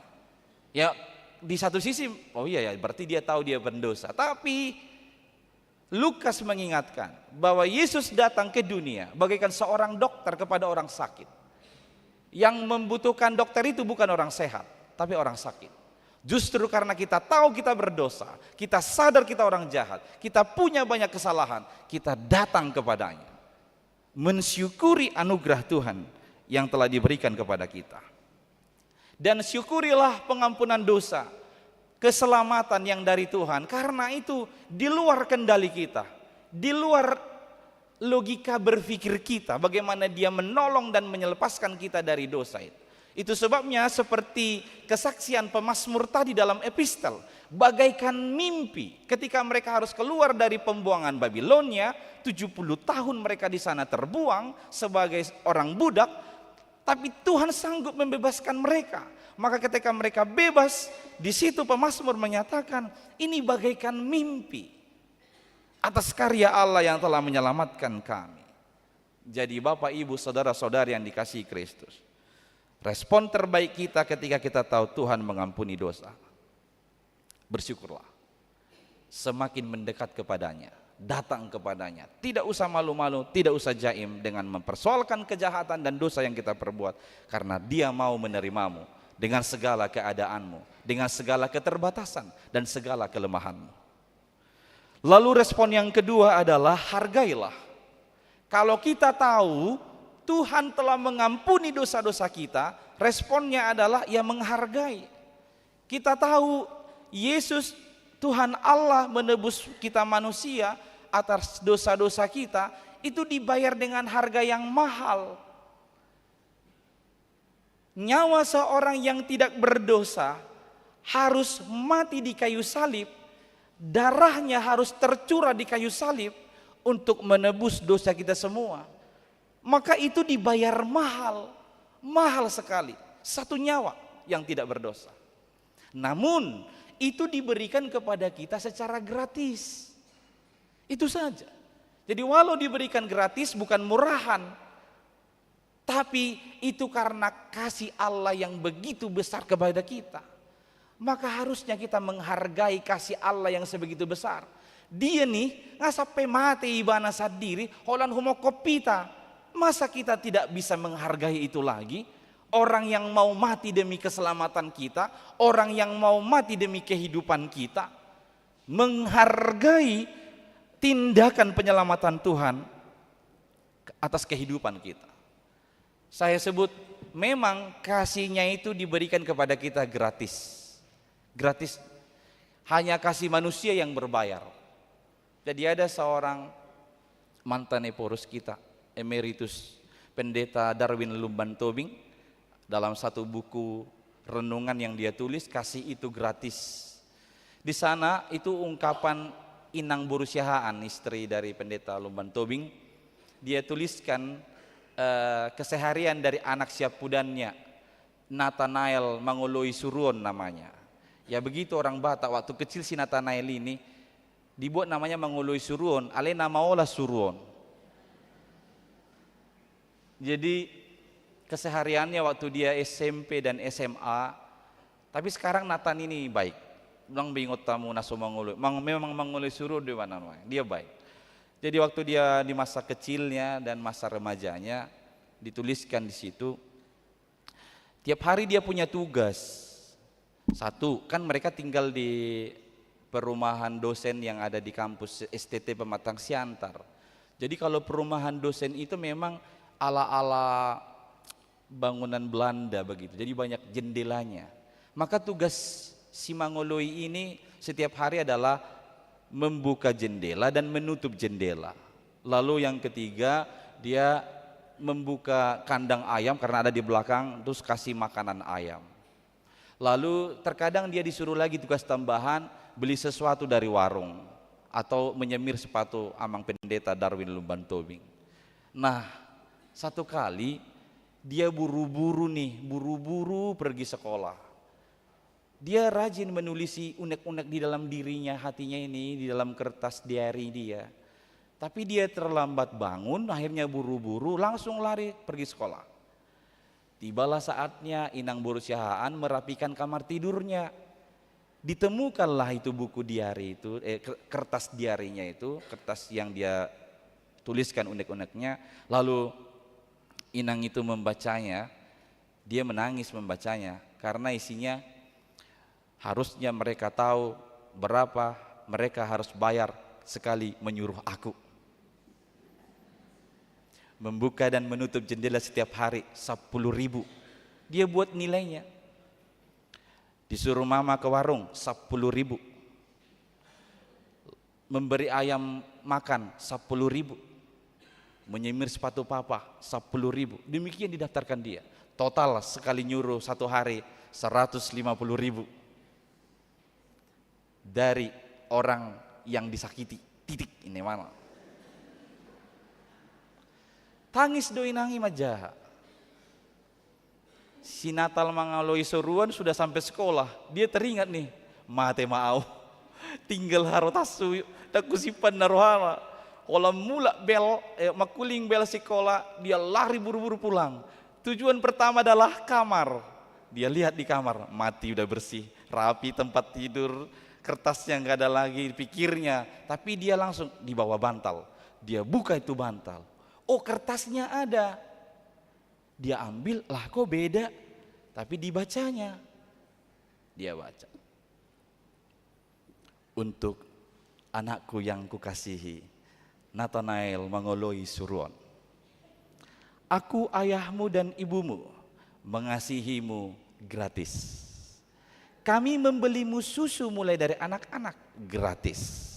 Ya di satu sisi, oh iya ya, berarti dia tahu dia berdosa. Tapi Lukas mengingatkan bahwa Yesus datang ke dunia bagaikan seorang dokter kepada orang sakit. Yang membutuhkan dokter itu bukan orang sehat, tapi orang sakit. Justru karena kita tahu kita berdosa, kita sadar kita orang jahat, kita punya banyak kesalahan, kita datang kepadanya. Mensyukuri anugerah Tuhan yang telah diberikan kepada kita. Dan syukurilah pengampunan dosa, keselamatan yang dari Tuhan, karena itu di luar kendali kita, di luar logika berpikir kita, bagaimana dia menolong dan menyelesaikan kita dari dosa itu. Itu sebabnya seperti kesaksian pemazmur tadi dalam epistel, bagaikan mimpi ketika mereka harus keluar dari pembuangan Babilonia, 70 tahun mereka di sana terbuang sebagai orang budak, tapi Tuhan sanggup membebaskan mereka. Maka ketika mereka bebas, di situ pemazmur menyatakan, ini bagaikan mimpi atas karya Allah yang telah menyelamatkan kami. Jadi Bapak, Ibu, Saudara-saudari yang dikasihi Kristus, respon terbaik kita ketika kita tahu Tuhan mengampuni dosa, bersyukurlah. semakin mendekat kepadanya, datang kepadanya. Tidak usah malu-malu, tidak usah jaim dengan mempersoalkan kejahatan dan dosa yang kita perbuat, karena Dia mau menerimamu dengan segala keadaanmu, dengan segala keterbatasan dan segala kelemahanmu. Lalu respon yang kedua adalah hargailah. Kalau kita tahu Tuhan telah mengampuni dosa-dosa kita, responnya adalah ya menghargai. Kita tahu Yesus Tuhan Allah menebus kita manusia atas dosa-dosa kita, itu dibayar dengan harga yang mahal. Nyawa seorang yang tidak berdosa harus mati di kayu salib, darahnya harus tercurah di kayu salib untuk menebus dosa kita semua. Maka itu dibayar mahal, mahal sekali, satu nyawa yang tidak berdosa. Namun itu diberikan kepada kita secara gratis. Itu saja. Jadi walau diberikan gratis bukan murahan, tapi itu karena kasih Allah yang begitu besar kepada kita. Maka harusnya kita menghargai kasih Allah yang sebegitu besar. Dia nih nggak sampai mati ibana sadiri holan homo kopita. Masa kita tidak bisa menghargai itu lagi? Orang yang mau mati demi keselamatan kita, orang yang mau mati demi kehidupan kita, menghargai tindakan penyelamatan Tuhan atas kehidupan kita. Saya sebut memang kasih-Nya itu diberikan kepada kita gratis. Gratis, hanya kasih manusia yang berbayar. Jadi ada seorang mantan Eporus kita, emeritus pendeta Darwin Lumban Tobing, dalam satu buku renungan yang dia tulis, kasih itu gratis. Di sana itu ungkapan Inang Borusiahaan, istri dari pendeta Lumban Tobing. Dia tuliskan keseharian dari anak siapudannya, Nathanael Mangoloi Suruon namanya. Ya begitu orang Batak, waktu kecil si Nathanael ini dibuat namanya Mangoloi Suruon, ale nama olah Suruon. Jadi kesehariannya waktu dia SMP dan SMA, tapi sekarang Nathan ini baik. Bilang bingot tamu naso Mangoloi, memang Mangoloi Suruon di mana namanya, dia baik. Jadi waktu dia di masa kecilnya dan masa remajanya, dituliskan di situ, tiap hari dia punya tugas. Satu, kan mereka tinggal di perumahan dosen yang ada di kampus STT Pematang Siantar. Jadi kalau perumahan dosen itu memang ala-ala bangunan Belanda begitu, jadi banyak jendelanya. Maka tugas si Mangoloi ini setiap hari adalah membuka jendela dan menutup jendela. Lalu yang ketiga, dia membuka kandang ayam karena ada di belakang, terus kasih makanan ayam. Lalu terkadang dia disuruh lagi tugas tambahan, beli sesuatu dari warung atau menyemir sepatu amang pendeta Darwin Lumban Tobing. Nah, satu kali dia buru-buru pergi sekolah. Dia rajin menulisi unek-unek di dalam dirinya, hatinya ini, di dalam kertas diary dia. Tapi dia terlambat bangun, akhirnya buru-buru langsung lari pergi sekolah. Tibalah saatnya Inang Borusiahaan merapikan kamar tidurnya. Ditemukanlah itu buku diary itu, kertas diarinya itu, kertas yang dia tuliskan unek-uneknya. Lalu Inang itu membacanya, dia menangis membacanya karena isinya harusnya mereka tahu berapa mereka harus bayar sekali menyuruh aku. Membuka dan menutup jendela setiap hari 10.000. Dia buat nilainya. Disuruh mama ke warung 10.000. Memberi ayam makan 10.000. Menyemir sepatu papa 10.000. Demikian didaftarkan dia. Total sekali nyuruh satu hari 150.000 dari orang yang disakiti. Titik ini mana? Tangis doi nangi majaha. Si Natal Mangoloi Suruon sudah sampai sekolah. Dia teringat nih, mate mau tinggal harotasu tak kusipan narohana. Kalau mula bel, makuling bel sekolah, dia lari buru-buru pulang. Tujuan pertama adalah kamar. Dia lihat di kamar, mati udah bersih, rapi tempat tidur, kertasnya nggak ada lagi pikirnya, tapi dia langsung di bawah bantal. Dia buka itu bantal, oh kertasnya ada. Dia ambil, lah kok beda, tapi dibacanya. Dia baca. Untuk anakku yang kukasihi, Nathanael mangoloi suruon. Aku ayahmu dan ibumu, mengasihimu gratis. Kami membelimu susu mulai dari anak-anak gratis.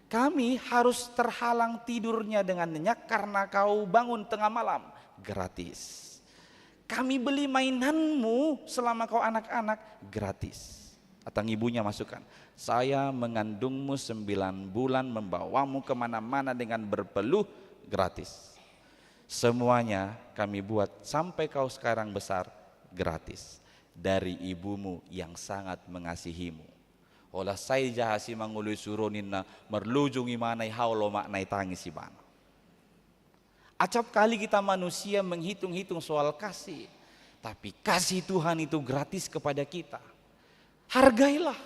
Kami harus terhalang tidurnya dengan nyenyak karena kau bangun tengah malam gratis. Kami beli mainanmu selama kau anak-anak gratis. Atau ibunya masukkan, saya mengandungmu 9 bulan, membawamu kemana-mana dengan berpeluh gratis. Semuanya kami buat sampai kau sekarang besar gratis. Dari ibumu yang sangat mengasihimu. Olah saya jahasi mangului surunin na merlujungi manai haulo maknai tangis ibana. Acap kali kita manusia menghitung-hitung soal kasih, tapi kasih Tuhan itu gratis kepada kita. Hargailah.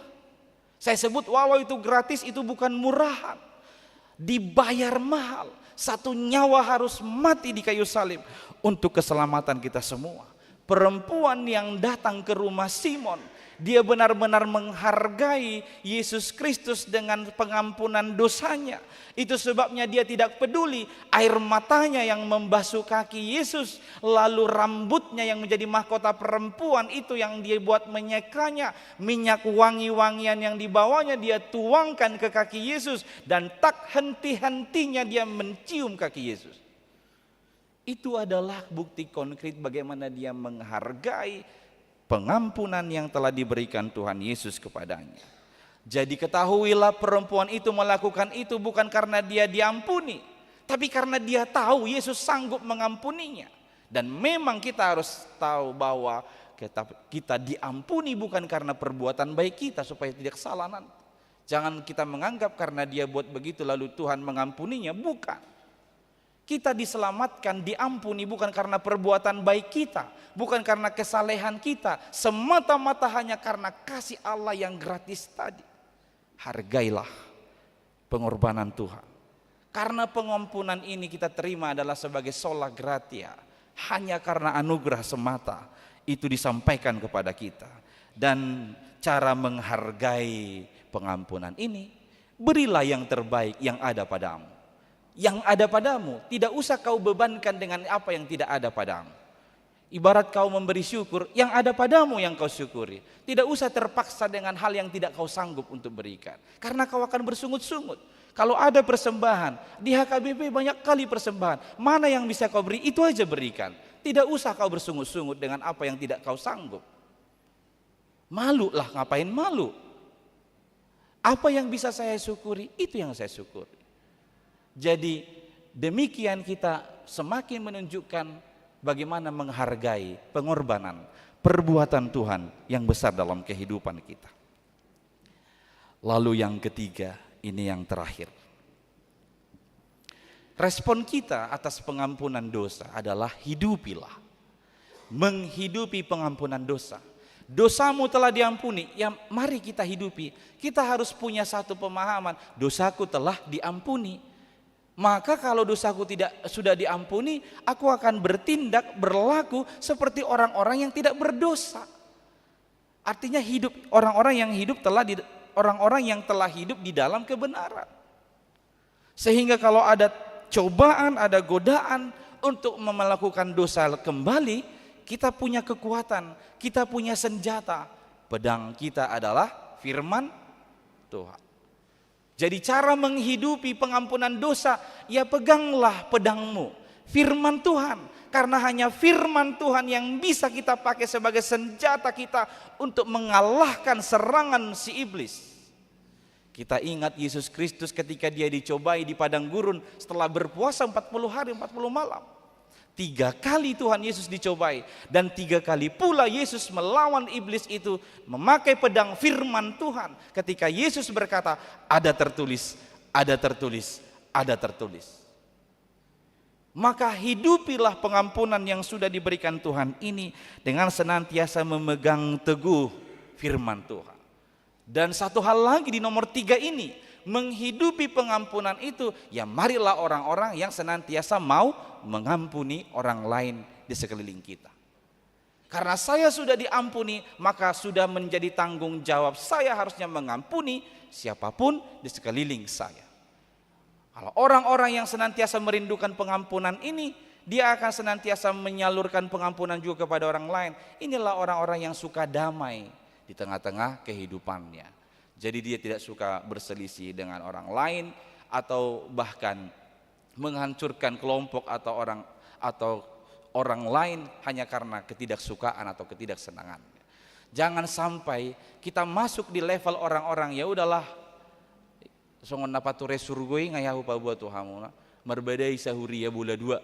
Saya sebut walau itu gratis, itu bukan murahan, dibayar mahal. 1 nyawa harus mati di kayu salib untuk keselamatan kita semua. Perempuan yang datang ke rumah Simon, dia benar-benar menghargai Yesus Kristus dengan pengampunan dosanya. Itu sebabnya dia tidak peduli air matanya yang membasuh kaki Yesus, lalu rambutnya yang menjadi mahkota perempuan itu yang dia buat menyekanya. Minyak wangi-wangian yang dibawanya dia tuangkan ke kaki Yesus, dan tak henti-hentinya dia mencium kaki Yesus. Itu adalah bukti konkret bagaimana dia menghargai pengampunan yang telah diberikan Tuhan Yesus kepadanya. Jadi ketahuilah, perempuan itu melakukan itu bukan karena dia diampuni, tapi karena dia tahu Yesus sanggup mengampuninya. Dan memang kita harus tahu bahwa kita diampuni bukan karena perbuatan baik kita supaya tidak salah nanti. Jangan kita menganggap karena dia buat begitu lalu Tuhan mengampuninya, bukan. Kita diselamatkan, diampuni bukan karena perbuatan baik kita, bukan karena kesalehan kita, semata-mata hanya karena kasih Allah yang gratis tadi. Hargailah pengorbanan Tuhan. Karena pengampunan ini kita terima adalah sebagai sola gratia, hanya karena anugerah semata itu disampaikan kepada kita. Dan cara menghargai pengampunan ini, berilah yang terbaik yang ada padamu. Yang ada padamu, tidak usah kau bebankan dengan apa yang tidak ada padamu. Ibarat kau memberi syukur, yang ada padamu yang kau syukuri. Tidak usah terpaksa dengan hal yang tidak kau sanggup untuk berikan, karena kau akan bersungut-sungut. Kalau ada persembahan, di HKBP banyak kali persembahan, mana yang bisa kau beri, itu aja berikan. Tidak usah kau bersungut-sungut dengan apa yang tidak kau sanggup. Malu lah, ngapain malu? Apa yang bisa saya syukuri, itu yang saya syukuri. Jadi demikian kita semakin menunjukkan bagaimana menghargai pengorbanan, perbuatan Tuhan yang besar dalam kehidupan kita. Lalu yang ketiga, ini yang terakhir. Respon kita atas pengampunan dosa adalah hidupilah. Menghidupi pengampunan dosa. Dosamu telah diampuni, ya mari kita hidupi. Kita harus punya satu pemahaman, dosaku telah diampuni. Maka kalau dosaku sudah diampuni, aku akan bertindak, berlaku seperti orang-orang yang tidak berdosa. Artinya hidup orang-orang yang telah hidup di dalam kebenaran. Sehingga kalau ada cobaan, ada godaan untuk melakukan dosa kembali, kita punya kekuatan, kita punya senjata. Pedang kita adalah firman Tuhan. Jadi cara menghidupi pengampunan dosa, ya peganglah pedangmu, firman Tuhan. Karena hanya firman Tuhan yang bisa kita pakai sebagai senjata kita untuk mengalahkan serangan si iblis. Kita ingat Yesus Kristus ketika dia dicobai di padang gurun setelah berpuasa 40 hari 40 malam. 3 kali Tuhan Yesus dicobai, dan 3 kali pula Yesus melawan iblis itu memakai pedang firman Tuhan. Ketika Yesus berkata, ada tertulis, ada tertulis, ada tertulis. Maka hidupilah pengampunan yang sudah diberikan Tuhan ini dengan senantiasa memegang teguh firman Tuhan. Dan satu hal lagi di nomor 3 ini, menghidupi pengampunan itu, ya marilah orang-orang yang senantiasa mau mengampuni orang lain di sekeliling kita. Karena saya sudah diampuni, maka sudah menjadi tanggung jawab saya harusnya mengampuni siapapun di sekeliling saya. Kalau orang-orang yang senantiasa merindukan pengampunan ini, dia akan senantiasa menyalurkan pengampunan juga kepada orang lain. Inilah orang-orang yang suka damai di tengah-tengah kehidupannya. Jadi dia tidak suka berselisih dengan orang lain atau bahkan menghancurkan kelompok atau orang lain hanya karena ketidaksukaan atau ketidaksenangan. Jangan sampai kita masuk di level orang-orang ya udahlah songon napature surgoi ngayahu pa buat tuhamu marbadai sahuria bula 2.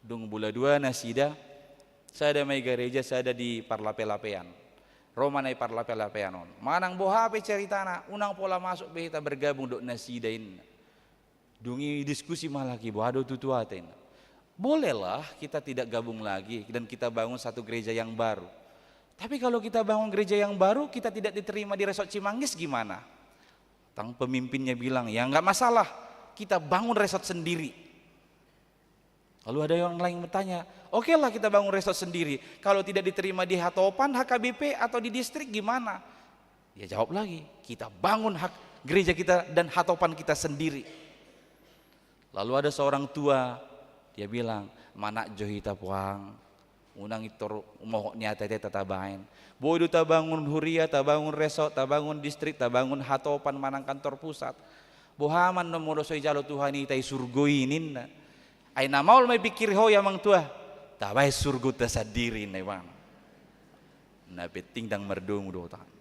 Dung bula 2 nasida saya ada mai gereja saya ada di parlape-lapean. Roma nai parlape-lapean on. Manang boha pe ceritana unang pola masuk be kita bergabung dok nasidain. Dungi diskusi malaki boha do tutuaten. Bolehlah kita tidak gabung lagi dan kita bangun satu gereja yang baru. Tapi kalau kita bangun gereja yang baru kita tidak diterima di Resort Cimanggis gimana? Tang pemimpinnya bilang ya nggak masalah kita bangun resort sendiri. Lalu ada yang lain bertanya, oke lah kita bangun resort sendiri. Kalau tidak diterima di Hatopan, HKBP atau di distrik gimana? Dia jawab lagi, kita bangun gereja kita dan Hatopan kita sendiri. Lalu ada seorang tua, dia bilang, mana johita puang, unang itu mohok niata tata bain. Bodoh tak bangun huria, tak bangun resort, tak bangun distrik, tak bangun Hatopan manang kantor pusat. Bohaman nomor soi jalo Tuhan itai surgoi ninna. Ay namaul may pikir ho yamang tua, tabay surgo tasadiri na bang. Napeting dang merdung do tahan.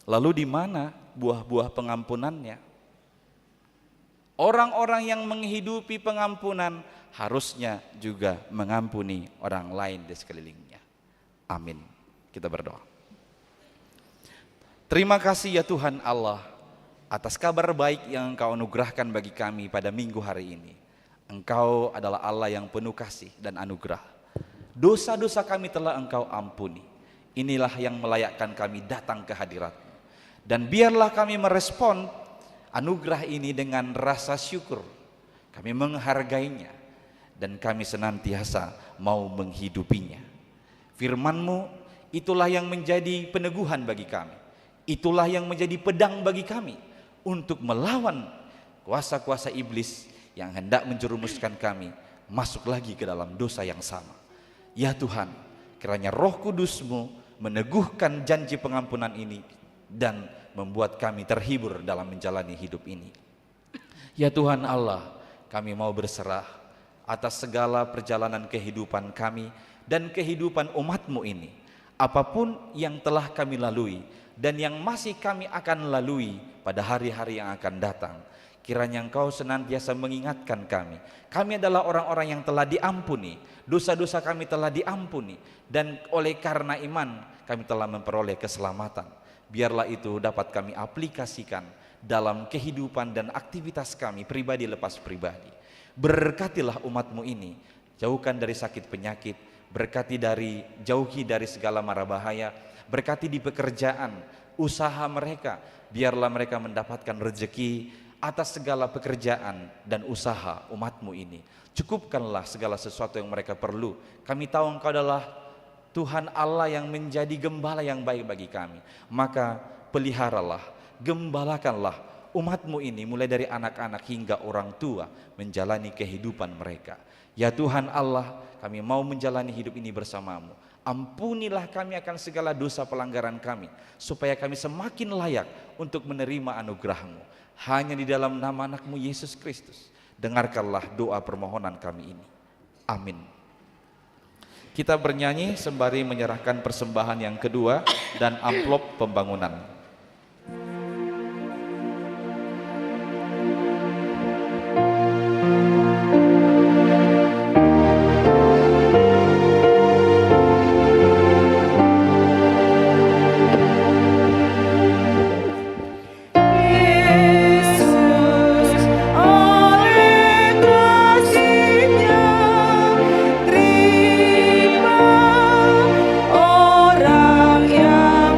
Lalu di mana buah-buah pengampunannya? Orang-orang yang menghidupi pengampunan harusnya juga mengampuni orang lain di sekelilingnya. Amin. Kita berdoa. Terima kasih ya Tuhan Allah atas kabar baik yang Engkau anugerahkan bagi kami pada minggu hari ini. Engkau adalah Allah yang penuh kasih dan anugerah. Dosa-dosa kami telah Engkau ampuni. Inilah yang melayakkan kami datang ke hadirat-Mu. Dan biarlah kami merespon anugerah ini dengan rasa syukur. Kami menghargainya dan kami senantiasa mau menghidupinya. Firman-Mu itulah yang menjadi peneguhan bagi kami. Itulah yang menjadi pedang bagi kami untuk melawan kuasa-kuasa iblis yang hendak menjerumuskan kami masuk lagi ke dalam dosa yang sama. Ya Tuhan, kiranya Roh Kudus-Mu meneguhkan janji pengampunan ini dan membuat kami terhibur dalam menjalani hidup ini. Ya Tuhan Allah, kami mau berserah atas segala perjalanan kehidupan kami dan kehidupan umat-Mu ini. Apapun yang telah kami lalui dan yang masih kami akan lalui pada hari-hari yang akan datang, kiranya Engkau senantiasa mengingatkan kami. Kami adalah orang-orang yang telah diampuni. Dosa-dosa kami telah diampuni. Dan oleh karena iman kami telah memperoleh keselamatan. Biarlah itu dapat kami aplikasikan dalam kehidupan dan aktivitas kami pribadi lepas pribadi. Berkatilah umat-Mu ini. Jauhkan dari sakit penyakit. Jauhi dari segala mara bahaya. Berkati di pekerjaan, usaha mereka. Biarlah mereka mendapatkan rezeki atas segala pekerjaan dan usaha umat-Mu ini. Cukupkanlah segala sesuatu yang mereka perlu. Kami tahu Engkau adalah Tuhan Allah yang menjadi gembala yang baik bagi kami. Maka peliharalah, gembalakanlah umat-Mu ini mulai dari anak-anak hingga orang tua menjalani kehidupan mereka. Ya Tuhan Allah, kami mau menjalani hidup ini bersama-Mu. Ampunilah kami akan segala dosa pelanggaran kami, supaya kami semakin layak untuk menerima anugerah-Mu. Hanya di dalam nama anak-Mu Yesus Kristus, dengarkanlah doa permohonan kami ini. Amin. Kita bernyanyi sembari menyerahkan persembahan yang kedua dan amplop pembangunan. Orang yang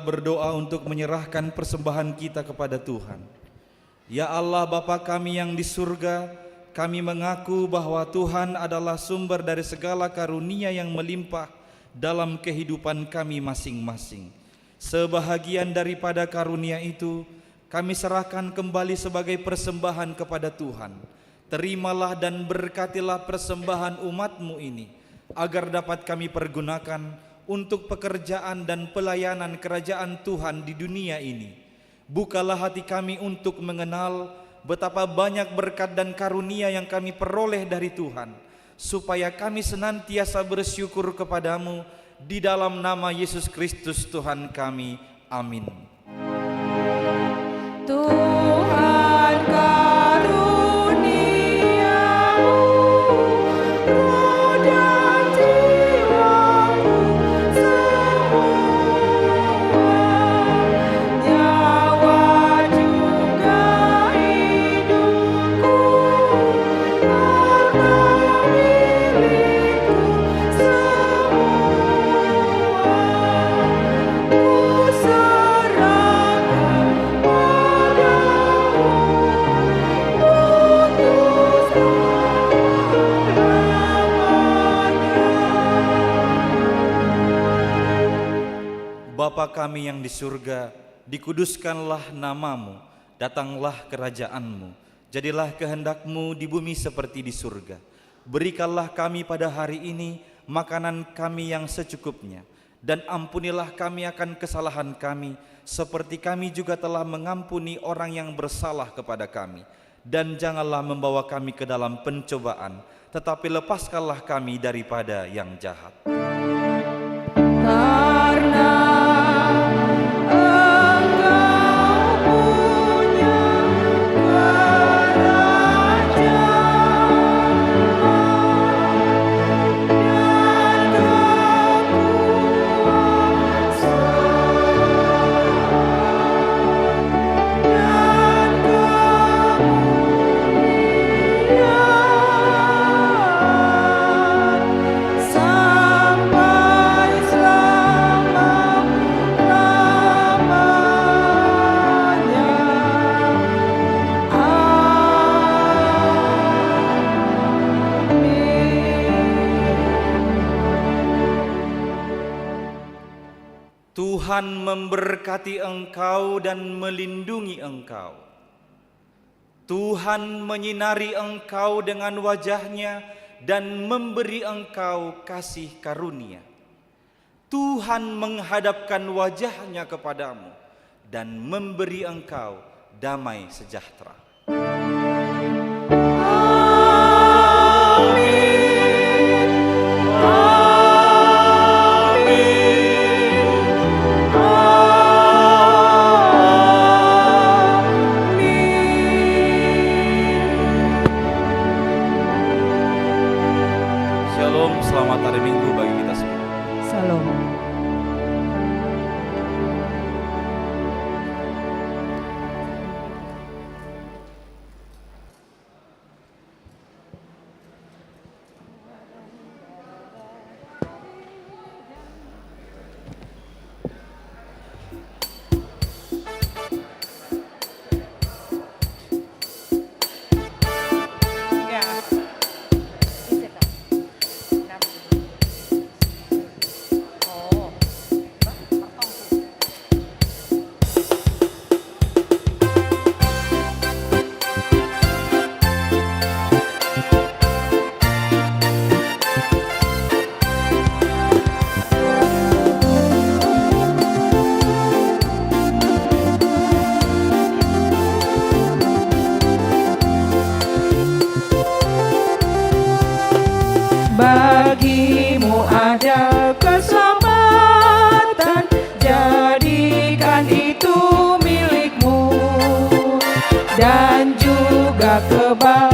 berdoa untuk menyerahkan persembahan kita kepada Tuhan. Ya Allah Bapa kami yang di surga, kami mengaku bahwa Tuhan adalah sumber dari segala karunia yang melimpah dalam kehidupan kami masing-masing. Sebahagian daripada karunia itu kami serahkan kembali sebagai persembahan kepada Tuhan. Terimalah dan berkatilah persembahan umat-Mu ini, agar dapat kami pergunakan untuk pekerjaan dan pelayanan kerajaan Tuhan di dunia ini. Bukalah hati kami untuk mengenal betapa banyak berkat dan karunia yang kami peroleh dari Tuhan, supaya kami senantiasa bersyukur kepadamu di dalam nama Yesus Kristus Tuhan kami. Amin. Tuhan karuniamu, roh dan jiwaku semua, nyawa juga hidupku, harta milikku semua, ku serahkan padamu untuk selamanya. Bapa kami yang di surga, dikuduskanlah namamu, datanglah kerajaanmu, jadilah kehendakmu di bumi seperti di surga. Berikanlah kami pada hari ini makanan kami yang secukupnya, dan ampunilah kami akan kesalahan kami, seperti kami juga telah mengampuni orang yang bersalah kepada kami. Dan janganlah membawa kami ke dalam pencobaan, tetapi lepaskanlah kami daripada yang jahat. Karena Engkau punya kerajaan dan kekuasaan dan kemuliaan sampai selama-lamanya. Tuhan memberkati engkau dan melindungi engkau. Tuhan menyinari engkau dengan wajahnya dan memberi engkau kasih karunia. Tuhan menghadapkan wajahnya kepadamu dan memberi engkau damai sejahtera. Shalom, selamat hari Minggu bagi kita semua. Salam. Bagimu ada keselamatan, jadikan itu milikmu, dan juga kebahagiaan